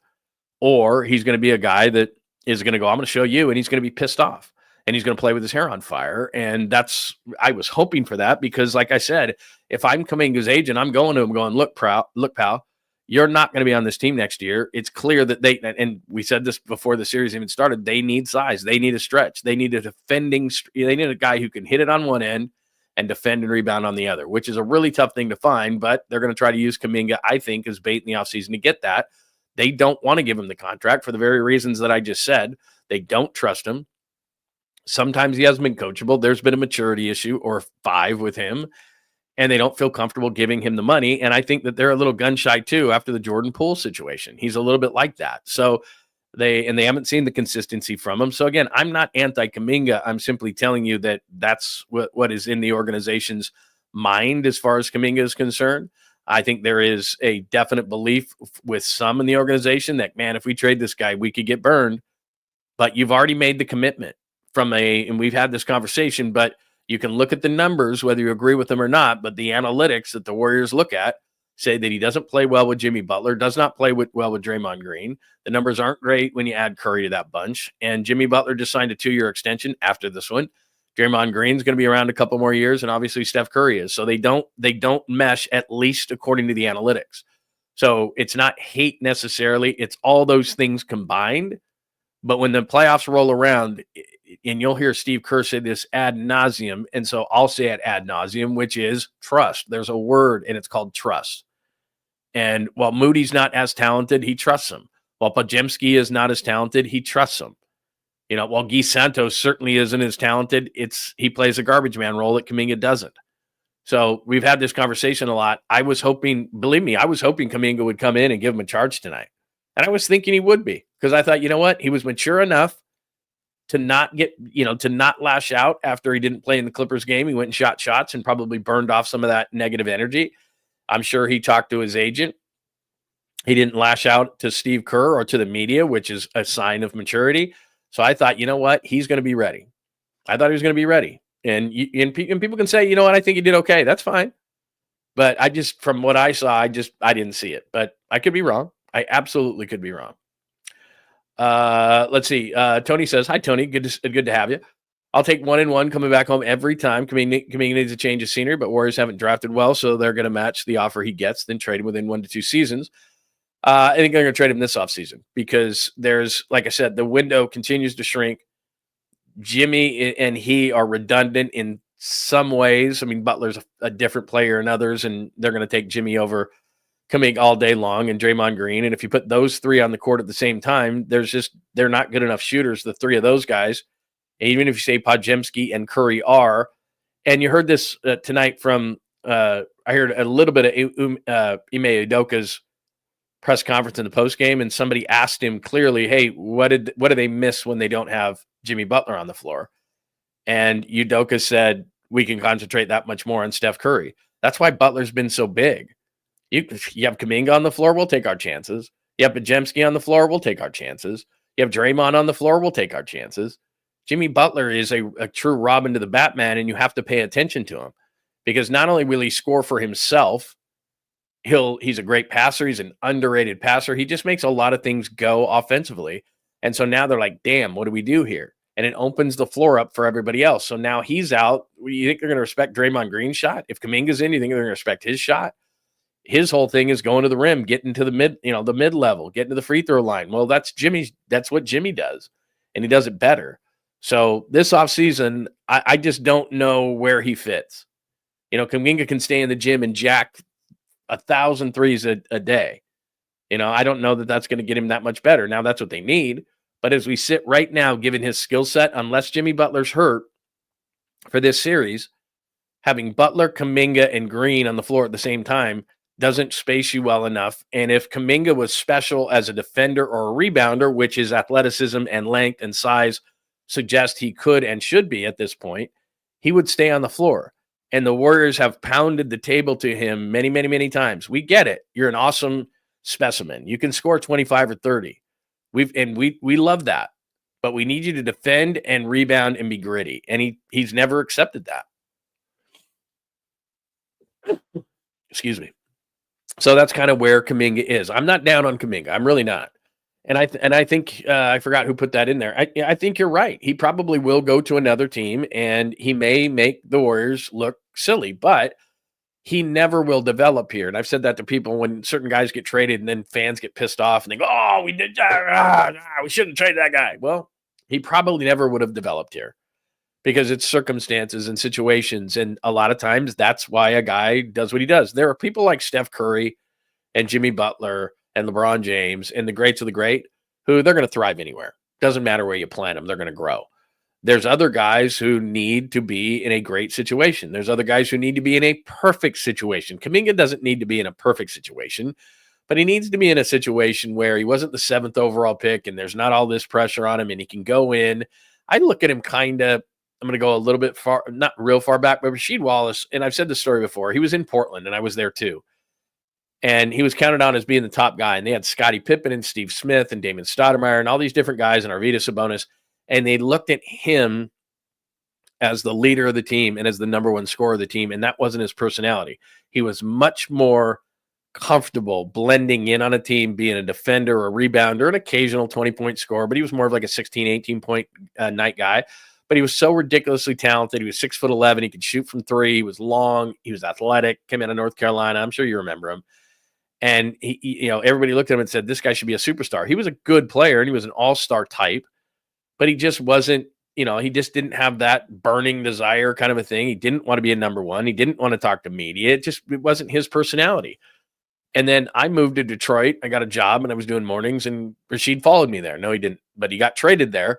or he's going to be a guy that is going to go, I'm going to show you, and he's going to be pissed off, and he's going to play with his hair on fire. And I was hoping for that, because like I said, if I'm Kuminga's agent, I'm going to him going, look, pal, you're not going to be on this team next year. It's clear that and we said this before the series even started, they need size. They need a stretch. They need they need a guy who can hit it on one end and defend and rebound on the other, which is a really tough thing to find, but they're going to try to use Kuminga, I think, as bait in the offseason to get that. They don't want to give him the contract for the very reasons that I just said. They don't trust him. Sometimes he hasn't been coachable. There's been a maturity issue or 5 with him, and they don't feel comfortable giving him the money. And I think that they're a little gun shy too after the Jordan Poole situation. He's a little bit like that. So they haven't seen the consistency from him. So again, I'm not anti-Kuminga. I'm simply telling you that that's what is in the organization's mind as far as Kuminga is concerned. I think there is a definite belief with some in the organization that, man, if we trade this guy, we could get burned. But you've already made the commitment and we've had this conversation, but you can look at the numbers, whether you agree with them or not, but the analytics that the Warriors look at say that he doesn't play well with Jimmy Butler, does not play well with Draymond Green. The numbers aren't great when you add Curry to that bunch. And Jimmy Butler just signed a 2-year extension after this one. Draymond Green's going to be around a couple more years, and obviously Steph Curry is. So they don't mesh, at least according to the analytics. So it's not hate necessarily. It's all those things combined. But when the playoffs roll around, and you'll hear Steve Kerr say this ad nauseum, and so I'll say it ad nauseum, which is trust. There's a word, and it's called trust. And while Moody's not as talented, he trusts him. While Podziemski is not as talented, he trusts him. While Guy Santos certainly isn't as talented, he plays a garbage man role that Kuminga doesn't. So we've had this conversation a lot. I was hoping Kuminga would come in and give him a charge tonight. And I was thinking he would be, because I thought, you know what? He was mature enough to not to not lash out after he didn't play in the Clippers game. He went and shot shots and probably burned off some of that negative energy. I'm sure he talked to his agent. He didn't lash out to Steve Kerr or to the media, which is a sign of maturity. So I thought, you know what? He's going to be ready. I thought he was going to be ready. And people can say, you know what? I think he did okay. That's fine. But from what I saw, I didn't see it. But I could be wrong. I absolutely could be wrong. Let's see. Tony says, hi, Tony. Good to have you. I'll take 1-1 coming back home every time. Kuminga needs a change of scenery, but Warriors haven't drafted well, so they're going to match the offer he gets, then trade him within 1 to 2 seasons. I think they're going to trade him this offseason because there's, like I said, the window continues to shrink. Jimmy and he are redundant in some ways. I mean, Butler's a different player in others, and they're going to take Jimmy over Kuminga all day long and Draymond Green. And if you put those three on the court at the same time, they're not good enough shooters, the three of those guys. And even if you say Podziemski and Curry are, and you heard this tonight from, I heard a little bit of Ime Udoka's press conference in the postgame, and somebody asked him clearly, hey, what do they miss when they don't have Jimmy Butler on the floor? And Udoka said, we can concentrate that much more on Steph Curry. That's why Butler's been so big. You have Kuminga on the floor, we'll take our chances. You have Podziemski on the floor, we'll take our chances. You have Draymond on the floor, we'll take our chances. Jimmy Butler is a true Robin to the Batman, and you have to pay attention to him because not only will he score for himself, he's a great passer. He's an underrated passer. He just makes a lot of things go offensively. And so now they're like, damn, what do we do here? And it opens the floor up for everybody else. So now he's out. You think they're going to respect Draymond Green's shot? If Kuminga's in, you think they're going to respect his shot? His whole thing is going to the rim, getting to the mid level, getting to the free throw line. Well, that's what Jimmy does, and he does it better. So this offseason, I just don't know where he fits. Kuminga can stay in the gym and jack 1,000 threes a day. I don't know that that's going to get him that much better. Now that's what they need. But as we sit right now, given his skill set, unless Jimmy Butler's hurt for this series, having Butler, Kuminga, and Green on the floor at the same time doesn't space you well enough. And if Kuminga was special as a defender or a rebounder, which his athleticism and length and size suggest he could and should be at this point, he would stay on the floor. And the Warriors have pounded the table to him many, many, many times. We get it. You're an awesome specimen. You can score 25 or 30. We love that. But we need you to defend and rebound and be gritty. And he's never accepted that. Excuse me. So that's kind of where Kuminga is. I'm not down on Kuminga. I'm really not. And I think I forgot who put that in there. I think you're right. He probably will go to another team, and he may make the Warriors look silly, but he never will develop here. And I've said that to people when certain guys get traded, and then fans get pissed off and they go, "Oh, we did that. We shouldn't trade that guy." Well, he probably never would have developed here because it's circumstances and situations, and a lot of times that's why a guy does what he does. There are people like Steph Curry and Jimmy Butler and LeBron James and the greats of the great who they're going to thrive anywhere. Doesn't matter where you plant them, they're going to grow. There's other guys who need to be in a great situation. There's other guys who need to be in a perfect situation. Kuminga doesn't need to be in a perfect situation, but he needs to be in a situation where he wasn't the 7th overall pick and there's not all this pressure on him and he can go in. I look at him kind of, I'm going to go a little bit far, not real far back, but Rasheed Wallace, and I've said this story before, he was in Portland and I was there too. And he was counted on as being the top guy. And they had Scottie Pippen and Steve Smith and Damon Stoudemire and all these different guys and Arvydas Sabonis. And they looked at him as the leader of the team and as the number one scorer of the team. And that wasn't his personality. He was much more comfortable blending in on a team, being a defender or a rebounder, an occasional 20-point scorer. But he was more of like a 16, 18-point night guy. but he was so ridiculously talented. He was 6'11". He could shoot from three. He was long. He was athletic. Came out of North Carolina. I'm sure you remember him. And everybody looked at him and said, this guy should be a superstar. He was a good player and he was an all-star type, but he just wasn't, he just didn't have that burning desire kind of a thing. He didn't want to be a number one. He didn't want to talk to media. It wasn't his personality. And then I moved to Detroit. I got a job and I was doing mornings, and Rasheed followed me there. No, he didn't, but he got traded there.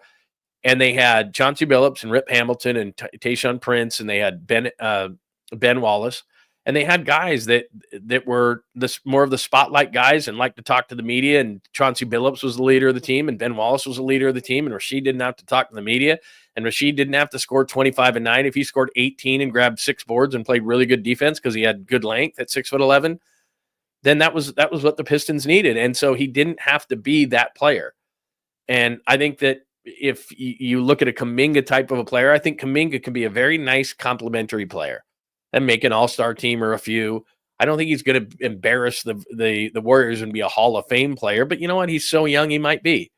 And they had Chauncey Billups and Rip Hamilton and Tayshaun Prince, and they had Ben Wallace. And they had guys that were more of the spotlight guys and liked to talk to the media. And Chauncey Billups was the leader of the team, and Ben Wallace was the leader of the team. And Rasheed didn't have to talk to the media, and Rasheed didn't have to score 25 a night. If he scored 18 and grabbed 6 boards and played really good defense because he had good length at 6'11", then that was what the Pistons needed. And so he didn't have to be that player. And I think that if you look at a Kuminga type of a player, I think Kuminga can be a very nice complementary player and make an all-star team or a few. I don't think he's going to embarrass the Warriors and be a Hall of Fame player, but you know what? He's so young, he might be.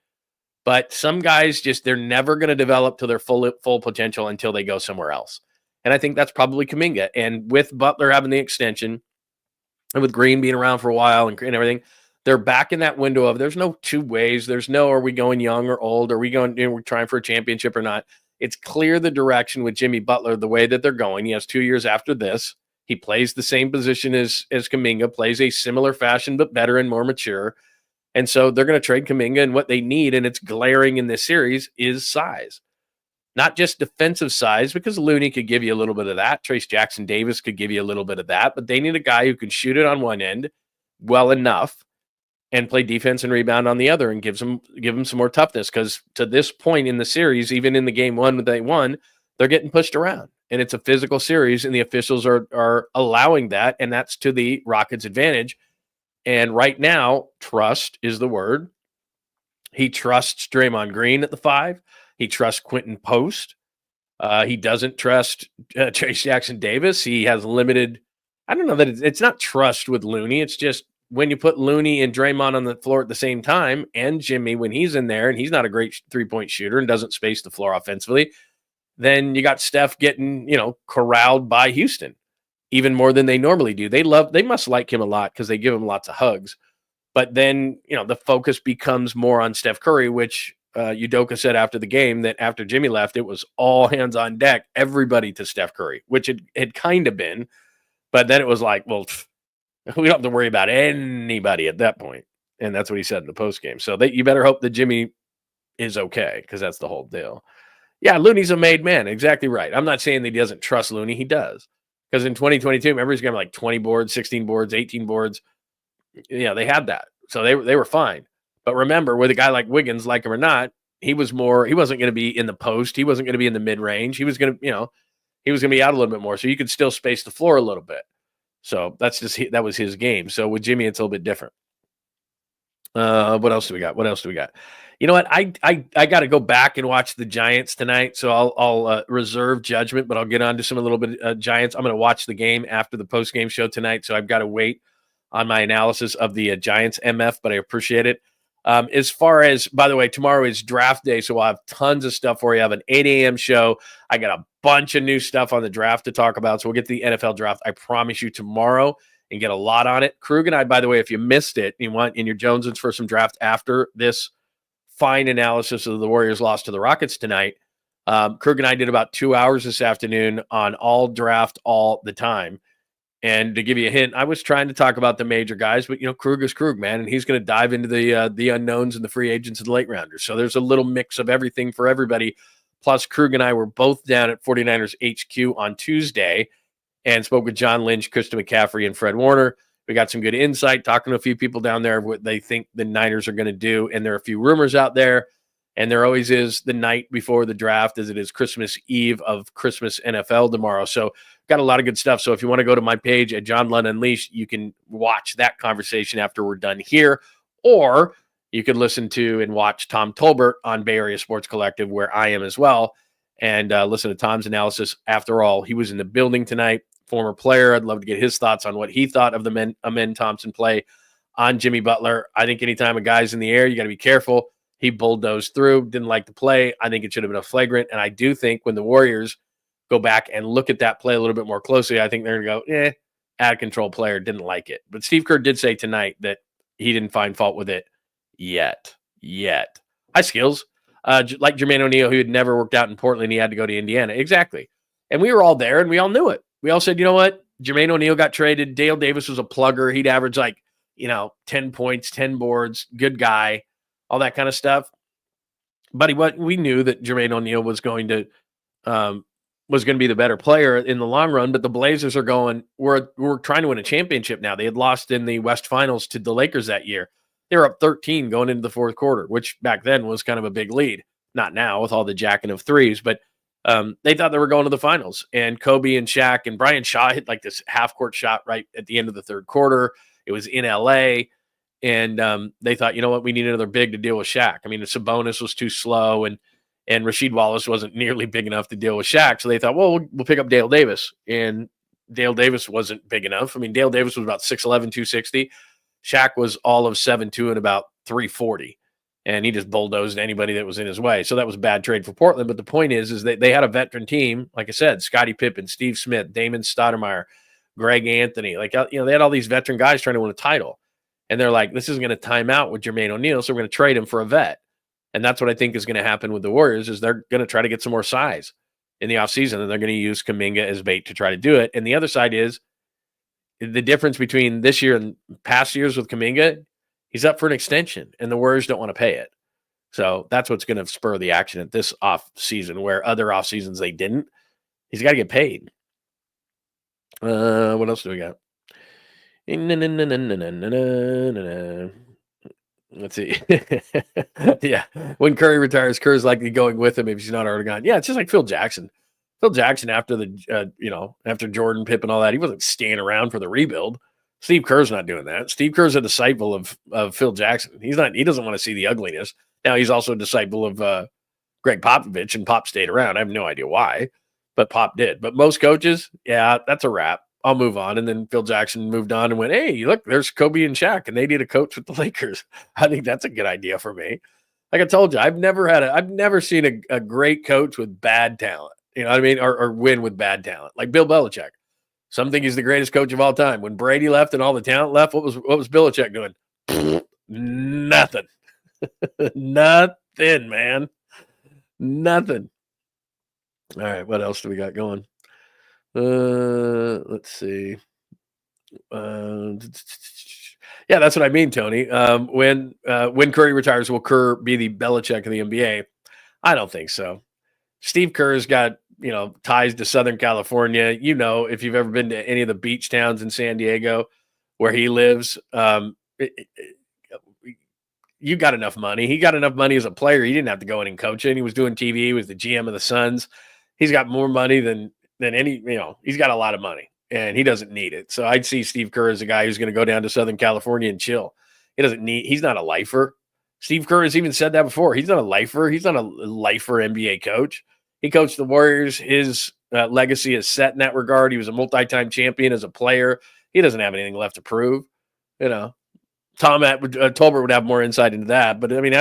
But some guys they're never going to develop to their full potential until they go somewhere else. And I think that's probably Kuminga. And with Butler having the extension and with Green being around for a while and everything, they're back in that window of there's no two ways. There's no, are we going young or old? Are we going, we're trying for a championship or not? It's clear the direction with Jimmy Butler, the way that they're going. He has 2 years after this. He plays the same position as Kuminga, plays a similar fashion, but better and more mature. And so they're going to trade Kuminga, and what they need, and it's glaring in this series, is size. Not just defensive size, because Looney could give you a little bit of that. Trace Jackson Davis could give you a little bit of that, but they need a guy who can shoot it on one end well enough and play defense and rebound on the other, and give them some more toughness. Because to this point in the series, even in the game one that they won, they're getting pushed around, and it's a physical series, and the officials are allowing that, and that's to the Rockets' advantage. And right now, trust is the word. He trusts Draymond Green at the 5. He trusts Quentin Post. He doesn't trust Trace Jackson Davis. He has limited. I don't know that it's not trust with Looney. It's just, when you put Looney and Draymond on the floor at the same time, and Jimmy when he's in there and he's not a great three-point shooter and doesn't space the floor offensively, then you got Steph getting, corralled by Houston even more than they normally do. They must like him a lot because they give him lots of hugs. But then, the focus becomes more on Steph Curry, which Udoka said after the game that after Jimmy left, it was all hands on deck, everybody to Steph Curry, which it had kind of been. But then it was like, well, we don't have to worry about anybody at that point. And that's what he said in the postgame. So you better hope that Jimmy is okay, because that's the whole deal. Yeah, Looney's a made man. Exactly right. I'm not saying that he doesn't trust Looney. He does. Because in 2022, remember, he's got like 20 boards, 16 boards, 18 boards. They had that. So they were fine. But remember, with a guy like Wiggins, like him or not, he wasn't going to be in the post. He wasn't going to be in the mid-range. He was going to, he was going to be out a little bit more. So you could still space the floor a little bit. So that was his game. So with Jimmy, it's a little bit different. What else do we got? You know what? I got to go back and watch the Giants tonight. So I'll reserve judgment, but I'll get on to some a little bit of Giants. I'm going to watch the game after the post-game show tonight. So I've got to wait on my analysis of the Giants MF, but I appreciate it. As far as, by the way, tomorrow is draft day, so we'll have tons of stuff for you. I have an 8 a.m. show. I got a bunch of new stuff on the draft to talk about, so we'll get to the NFL draft, I promise you, tomorrow, and get a lot on it. Krug and I, by the way, if you missed it, you want in your Jonesins for some draft after this fine analysis of the Warriors' loss to the Rockets tonight, Krug and I did about 2 hours this afternoon on all draft all the time. And to give you a hint, I was trying to talk about the major guys, but, Krug is Krug, man, and he's going to dive into the unknowns and the free agents and the late rounders. So there's a little mix of everything for everybody. Plus, Krug and I were both down at 49ers HQ on Tuesday and spoke with John Lynch, Krista McCaffrey, and Fred Warner. We got some good insight, talking to a few people down there of what they think the Niners are going to do. And there are a few rumors out there. And there always is the night before the draft, as it is Christmas Eve of Christmas NFL tomorrow. So got a lot of good stuff. So if you want to go to my page at John Lund Unleashed, you can watch that conversation after we're done here. Or you can listen to and watch Tom Tolbert on Bay Area Sports Collective, where I am as well, and listen to Tom's analysis. After all, he was in the building tonight, former player. I'd love to get his thoughts on what he thought of the Amen Thompson play on Jimmy Butler. I think anytime a guy's in the air, you got to be careful. He bulldozed through, didn't like the play. I think it should have been a flagrant. And I do think when the Warriors go back and look at that play a little bit more closely, I think they're going to go, out of control player, didn't like it. But Steve Kerr did say tonight that he didn't find fault with it yet. High skills. Like Jermaine O'Neal, who had never worked out in Portland, he had to go to Indiana. Exactly. And we were all there, and we all knew it. We all said, you know what? Jermaine O'Neal got traded. Dale Davis was a plugger. He'd average 10 points, 10 boards, good guy, all that kind of stuff. But we knew that Jermaine O'Neal was going to be the better player in the long run. But the Blazers are going, we're trying to win a championship now. They had lost in the West Finals to the Lakers that year. They were up 13 going into the fourth quarter, which back then was kind of a big lead. Not now with all the jacking of threes, but they thought they were going to the finals. And Kobe and Shaq and Brian Shaw hit this half-court shot right at the end of the third quarter. It was in L.A., and they thought, you know what, we need another big to deal with Shaq. I mean, Sabonis was too slow, and Rasheed Wallace wasn't nearly big enough to deal with Shaq. So they thought, well, we'll pick up Dale Davis. And Dale Davis wasn't big enough. I mean, Dale Davis was about 6'11", 260. Shaq was all of 7'2" and about 340. And he just bulldozed anybody that was in his way. So that was a bad trade for Portland. But the point is that they had a veteran team, like I said, Scottie Pippen, Steve Smith, Damon Stoudemire, Greg Anthony. They had all these veteran guys trying to win a title. And they're like, this isn't going to time out with Jermaine O'Neal, so we're going to trade him for a vet. And that's what I think is going to happen with the Warriors, is they're going to try to get some more size in the offseason, and they're going to use Kuminga as bait to try to do it. And the other side is the difference between this year and past years with Kuminga, he's up for an extension, and the Warriors don't want to pay it. So that's what's going to spur the action at this off season, where other off seasons they didn't. He's got to get paid. What else do we got? Let's see. Yeah. When Curry retires, Kerr's likely going with him if he's not already gone. Yeah, it's just like Phil Jackson. Phil Jackson, after after Jordan, Pippen, all that, he wasn't staying around for the rebuild. Steve Kerr's not doing that. Steve Kerr's a disciple of Phil Jackson. He doesn't want to see the ugliness. Now he's also a disciple of Greg Popovich, and Pop stayed around. I have no idea why, but Pop did. But most coaches, yeah, that's a wrap. I'll move on. And then Phil Jackson moved on and went, hey, look, there's Kobe and Shaq, and they need a coach with the Lakers. I think that's a good idea for me. Like I told you, I've never seen a great coach with bad talent. You know what I mean? Or win with bad talent. Like Bill Belichick. Some think he's the greatest coach of all time. When Brady left and all the talent left, what was Belichick doing? Nothing. Nothing, man. Nothing. All right, what else do we got going? Let's see. Yeah, that's what I mean, Tony. When Curry retires, will Kerr be the Belichick of the NBA? I don't think so. Steve Kerr's got, ties to Southern California. If you've ever been to any of the beach towns in San Diego where he lives, you got enough money. He got enough money as a player. He didn't have to go in and coach it. He was doing TV. He was the GM of the Suns. He's got more money than any, he's got a lot of money, and he doesn't need it. So I'd see Steve Kerr as a guy who's going to go down to Southern California and chill. He's not a lifer. Steve Kerr has even said that before. He's not a lifer. He's not a lifer NBA coach. He coached the Warriors. His legacy is set in that regard. He was a multi-time champion as a player. He doesn't have anything left to prove. Tom Tolbert would have more insight into that. But I mean,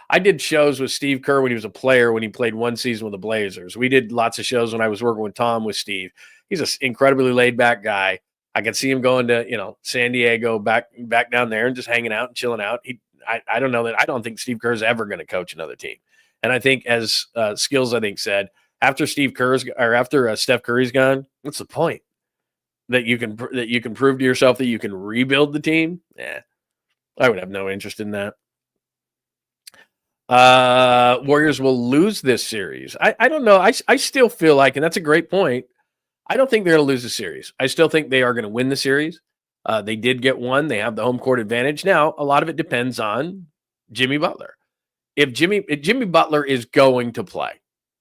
I did shows with Steve Kerr when he was a player, when he played one season with the Blazers. We did lots of shows when I was working with Tom with Steve. He's an incredibly laid-back guy. I could see him going to, San Diego, back down there and just hanging out and chilling out. I don't know that. I don't think Steve Kerr is ever going to coach another team. And I think, as Skills, I think, said, after Steph Curry's gone, what's the point? That you can prove to yourself that you can rebuild the team? Yeah, I would have no interest in that. Warriors will lose this series. I don't know. I still feel like, and that's a great point, I don't think they're going to lose the series. I still think they are going to win the series. They did get one. They have the home court advantage. Now, a lot of it depends on Jimmy Butler. If Jimmy Butler is going to play,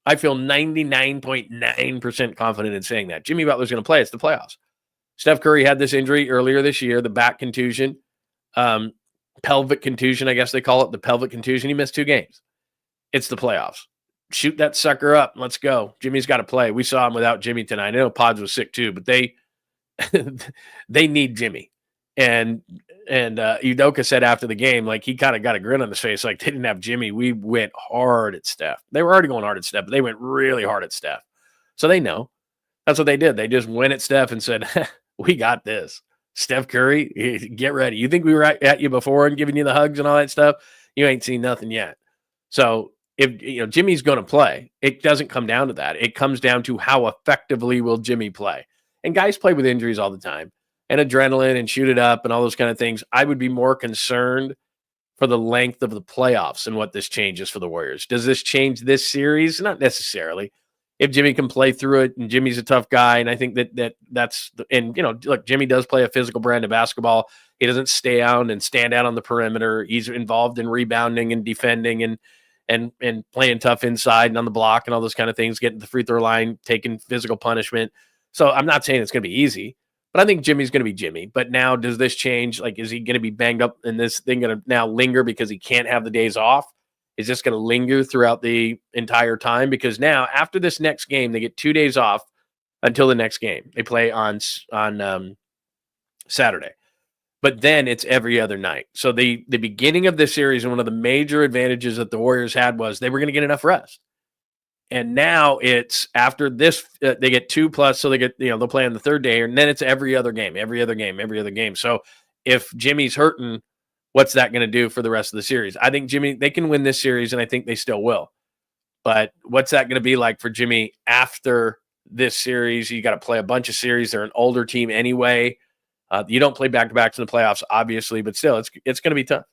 I feel 99.9% confident in saying that. Jimmy Butler's going to play. It's the playoffs. Steph Curry had this injury earlier this year, the back contusion, pelvic contusion, I guess they call it, the pelvic contusion. He missed 2 games. It's the playoffs. Shoot that sucker up. Let's go. Jimmy's got to play. We saw him without Jimmy tonight. I know Pods was sick too, but they need Jimmy. And And Udoka said after the game, like, he kind of got a grin on his face, like, they didn't have Jimmy. We went hard at Steph. They were already going hard at Steph, but they went really hard at Steph. So they know. That's what they did. They just went at Steph and said, we got this. Steph Curry, get ready. You think we were at you before and giving you the hugs and all that stuff? You ain't seen nothing yet. So if Jimmy's going to play, it doesn't come down to that. It comes down to how effectively will Jimmy play. And guys play with injuries all the time and adrenaline and shoot it up and all those kind of things. I would be more concerned for the length of the playoffs and what this changes for the Warriors. Does this change this series? Not necessarily. If Jimmy can play through it, and Jimmy's a tough guy, and I think that's and look, Jimmy does play a physical brand of basketball. He doesn't stay out and stand out on the perimeter. He's involved in rebounding and defending and playing tough inside and on the block and all those kind of things, getting the free throw line, taking physical punishment. So I'm not saying it's going to be easy, but I think Jimmy's going to be Jimmy. But now, does this change? Like, is he going to be banged up and this thing going to now linger because he can't have the days off? Is this going to linger throughout the entire time? Because now, after this next game, they get 2 days off until the next game. They play on Saturday. But then it's every other night. So the beginning of this series, and one of the major advantages that the Warriors had was they were going to get enough rest. And now it's after this, they get 2+, so they get, they'll play on the third day, and then it's every other game. So if Jimmy's hurting, what's that going to do for the rest of the series? I think they can win this series, and I think they still will. But what's that going to be like for Jimmy after this series? You got to play a bunch of series. They're an older team anyway. You don't play back-to-backs in the playoffs, obviously, but still, it's going to be tough.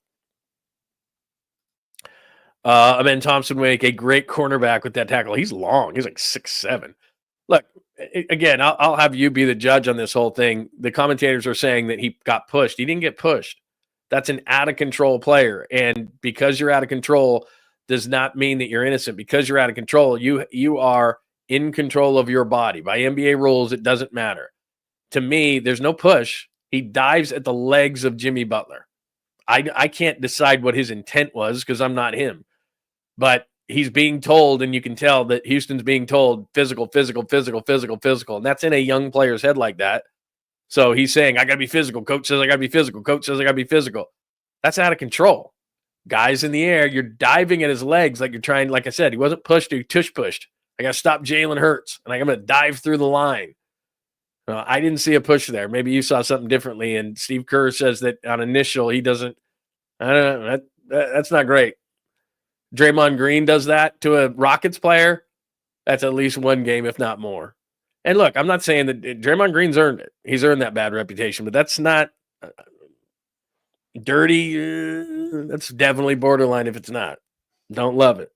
Amen Thompson Wake, a great cornerback with that tackle. He's long. He's like 6'7". Look, again, I'll have you be the judge on this whole thing. The commentators are saying that he got pushed. He didn't get pushed. That's an out-of-control player. And because you're out of control does not mean that you're innocent. Because you're out of control, you are in control of your body. By NBA rules, it doesn't matter. To me, there's no push. He dives at the legs of Jimmy Butler. I can't decide what his intent was because I'm not him. But he's being told, and you can tell that Houston's being told physical. And that's in a young player's head like that. So he's saying, I got to be physical. Coach says I got to be physical. Coach says I got to be physical. That's out of control. Guys in the air, you're diving at his legs like you're trying. Like I said, he wasn't pushed. He tush pushed. I got to stop Jalen Hurts. And I'm going to dive through the line. I didn't see a push there. Maybe you saw something differently. And Steve Kerr says that on initial, he doesn't. I don't know. That's not great. Draymond Green does that to a Rockets player. That's at least one game, if not more. And look, I'm not saying that Draymond Green's earned it. He's earned that bad reputation, but that's not dirty. That's definitely borderline if it's not. Don't love it.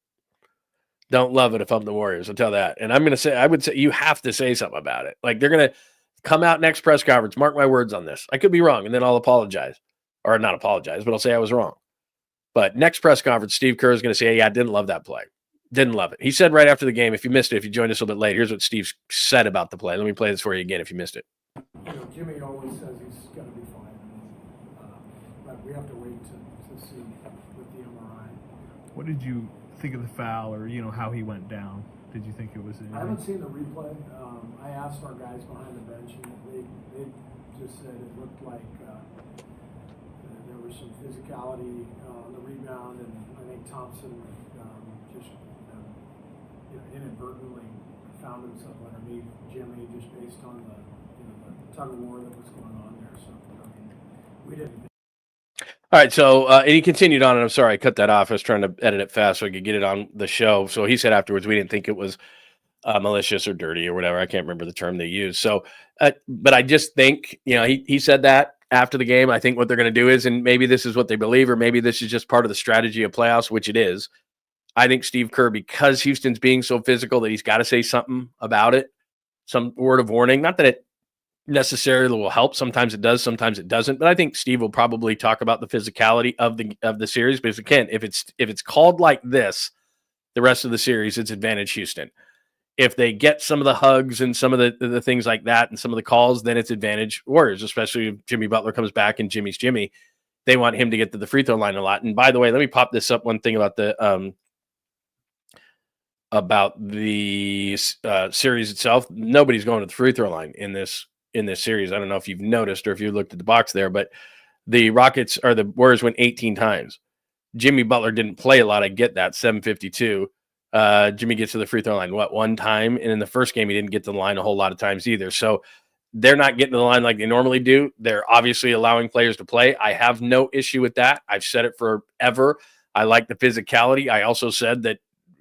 Don't love it if I'm the Warriors. I'll tell that. And I would say you have to say something about it. Like, they're going to come out next press conference. Mark my words on this. I could be wrong, and then I'll apologize. Or not apologize, but I'll say I was wrong. But next press conference, Steve Kerr is going to say, yeah, I didn't love that play. Didn't love it. He said right after the game, if you missed it, if you joined us a little bit late, here's what Steve said about the play. Let me play this for you again if you missed it. Jimmy always says he's going to be fine. But we have to wait to see with the MRI. What did you think of the foul, or how he went down? Did you think it was anything? I haven't seen the replay. I asked our guys behind the bench, and they just said it looked like there was some physicality on the rebound, and I think Thompson just inadvertently found himself underneath Jimmy just based on the tug of war that was going on there. So we didn't. All right, so and he continued on, and I'm sorry I cut that off. I was trying to edit it fast so I could get it on the show. So he said afterwards we didn't think it was malicious or dirty or whatever. I can't remember the term they used. So, but I just think, he said that after the game. I think what they're going to do is, and maybe this is what they believe, or maybe this is just part of the strategy of playoffs, which it is. I think Steve Kerr, because Houston's being so physical, that he's got to say something about it, some word of warning. Not that it necessarily will help. Sometimes it does, sometimes it doesn't. But I think Steve will probably talk about the physicality of the series. Because again, if it's called like this, the rest of the series, it's advantage Houston. If they get some of the hugs and some of the things like that and some of the calls, then it's advantage Warriors, especially if Jimmy Butler comes back and Jimmy's Jimmy. They want him to get to the free throw line a lot. And by the way, let me pop this up. One thing about the series itself. Nobody's going to the free throw line in this series. I don't know if you've noticed or if you looked at the box there, but the Rockets or the Warriors went 18 times. Jimmy Butler didn't play a lot. I get that, 752. Jimmy gets to the free throw line, one time? And in the first game, he didn't get to the line a whole lot of times either. So they're not getting to the line like they normally do. They're obviously allowing players to play. I have no issue with that. I've said it forever. I like the physicality. I also said that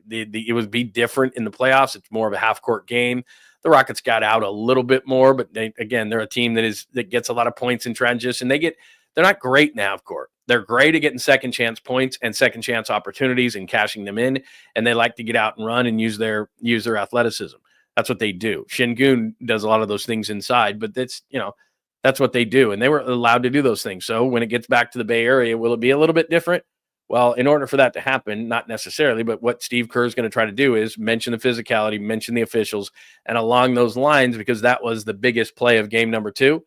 it would be different in the playoffs. It's more of a half-court game. The Rockets got out a little bit more, but they're a team that gets a lot of points in transition. They're not great in half-court. They're great at getting second chance points and second chance opportunities and cashing them in, and they like to get out and run and use their athleticism. That's what they do. Şengün does a lot of those things inside, but that's what they do, and they were allowed to do those things. So when it gets back to the Bay Area, will it be a little bit different? Well, in order for that to happen, not necessarily, but what Steve Kerr is going to try to do is mention the physicality, mention the officials, and along those lines, because that was the biggest play of game number 2,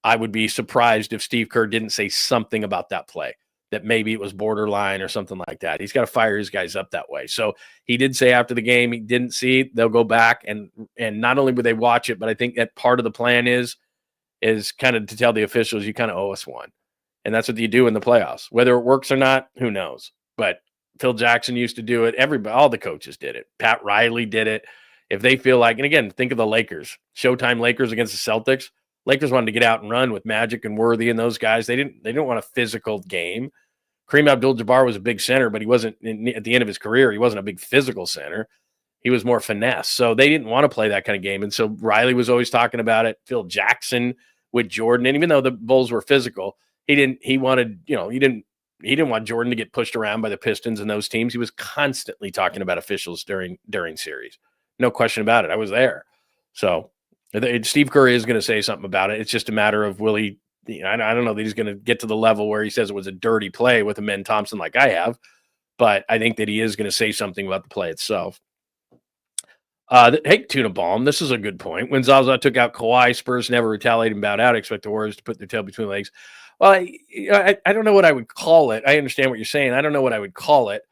I would be surprised if Steve Kerr didn't say something about that play, that maybe it was borderline or something like that. He's got to fire his guys up that way. So he did say after the game he didn't see it. They'll go back, and not only would they watch it, but I think that part of the plan is kind of to tell the officials, you kind of owe us one. And that's what you do in the playoffs. Whether it works or not, who knows? But Phil Jackson used to do it. All the coaches did it. Pat Riley did it. If they feel like, and again, think of the Lakers. Showtime Lakers against the Celtics. Lakers wanted to get out and run with Magic and Worthy and those guys. They didn't want a physical game. Kareem Abdul-Jabbar was a big center, but he wasn't at the end of his career. He wasn't a big physical center. He was more finesse. So they didn't want to play that kind of game. And so Riley was always talking about it. Phil Jackson with Jordan. And even though the Bulls were physical, he didn't want Jordan to get pushed around by the Pistons and those teams. He was constantly talking about officials during series. No question about it. I was there. So Steve Kerr is going to say something about it. It's just a matter of will he, I don't know that he's going to get to the level where he says it was a dirty play with Amen Thompson like I have, but I think that he is going to say something about the play itself. Hey, Tuna Balm, this is a good point. When Zaza took out Kawhi, Spurs never retaliated and bowed out. I expect the Warriors to put their tail between legs. Well, I don't know what I would call it. I understand what you're saying. I don't know what I would call it.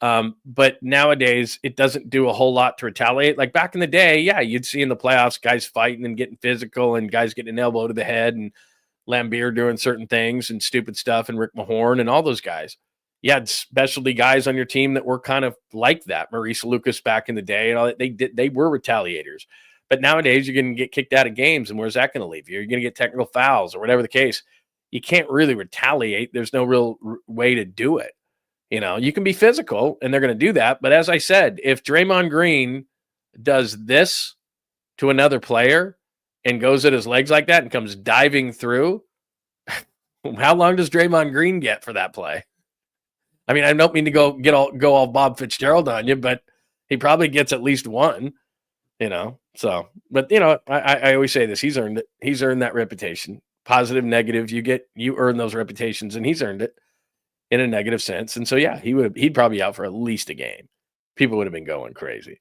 But nowadays, it doesn't do a whole lot to retaliate. Like back in the day, yeah, you'd see in the playoffs guys fighting and getting physical and guys getting an elbow to the head and Lambeer doing certain things and stupid stuff and Rick Mahorn and all those guys. You had specialty guys on your team that were kind of like that. Maurice Lucas back in the day and all that. They were retaliators. But nowadays, you're going to get kicked out of games, and where's that going to leave you? You're going to get technical fouls or whatever the case. You can't really retaliate. There's no real way to do it. You can be physical, and they're going to do that. But as I said, if Draymond Green does this to another player and goes at his legs like that and comes diving through, how long does Draymond Green get for that play? I mean, I don't mean to go all Bob Fitzgerald on you, but he probably gets at least one. So, but I always say this: he's earned it. He's earned that reputation. Positive, negative, you earn those reputations, and he's earned it in a negative sense. And so, yeah, he'd probably be out for at least a game. People would have been going crazy.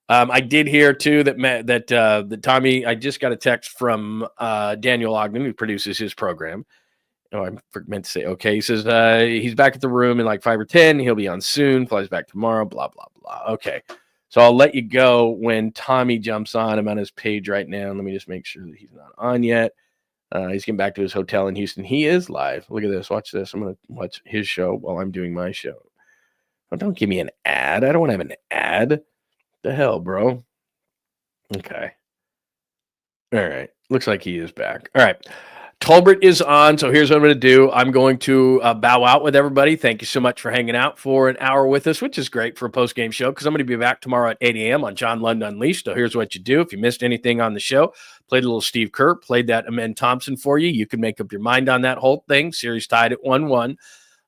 I did hear too that Tommy. I just got a text from Daniel Ogden, who produces his program. Oh, I meant to say okay. He says he's back at the room in like 5 or 10. He'll be on soon. Flies back tomorrow. Blah blah blah. Okay, so I'll let you go when Tommy jumps on. I'm on his page right now. Let me just make sure that he's not on yet. He's getting back to his hotel in Houston. He is live. Look at this. Watch this. I'm going to watch his show while I'm doing my show. Oh, don't give me an ad. I don't want to have an ad. The hell, bro? Okay. All right. Looks like he is back. All right. Tolbert is on, so here's what I'm going to do. I'm going to bow out with everybody. Thank you so much for hanging out for an hour with us, which is great for a post-game show because I'm going to be back tomorrow at 8 a.m. on John Lund Unleashed. So here's what you do. If you missed anything on the show, played a little Steve Kerr, played that Amen Thompson for you. You can make up your mind on that whole thing. Series tied at 1-1.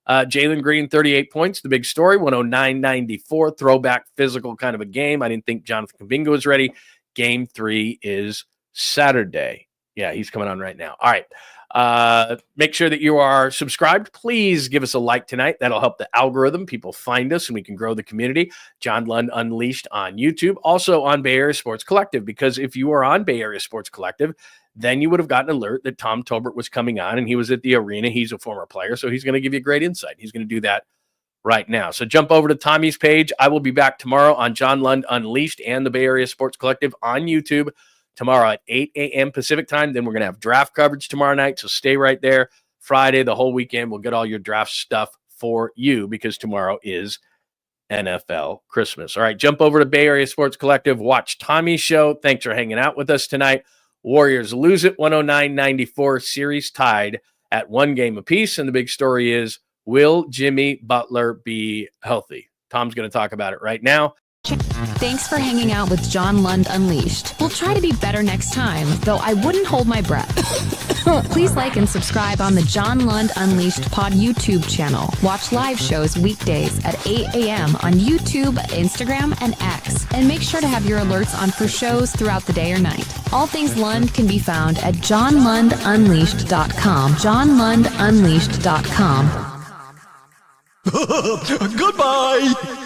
Jalen Green, 38 points. The big story, 109-94. Throwback physical kind of a game. I didn't think Jonathan Kuminga was ready. Game 3 is Saturday. Yeah, he's coming on right now. All right. Make sure that you are subscribed. Please give us a like tonight. That'll help the algorithm. People find us and we can grow the community. John Lund Unleashed on YouTube. Also on Bay Area Sports Collective, because if you are on Bay Area Sports Collective, then you would have gotten an alert that Tom Tolbert was coming on and he was at the arena. He's a former player, so he's going to give you great insight. He's going to do that right now. So jump over to Tommy's page. I will be back tomorrow on John Lund Unleashed and the Bay Area Sports Collective on YouTube. Tomorrow at 8 a.m. Pacific time. Then we're going to have draft coverage tomorrow night, so stay right there. Friday, the whole weekend. We'll get all your draft stuff for you because tomorrow is NFL Christmas. All right, jump over to Bay Area Sports Collective. Watch Tommy's show. Thanks for hanging out with us tonight. Warriors lose it 109-94. Series tied at 1 game apiece. And the big story is, will Jimmy Butler be healthy? Tom's going to talk about it right now. Thanks for hanging out with John Lund Unleashed. We'll try to be better next time, though I wouldn't hold my breath. Please like and subscribe on the John Lund Unleashed Pod YouTube channel. Watch live shows weekdays at 8 a.m. on YouTube, Instagram, and X. And make sure to have your alerts on for shows throughout the day or night. All things Lund can be found at johnlundunleashed.com. johnlundunleashed.com. Goodbye!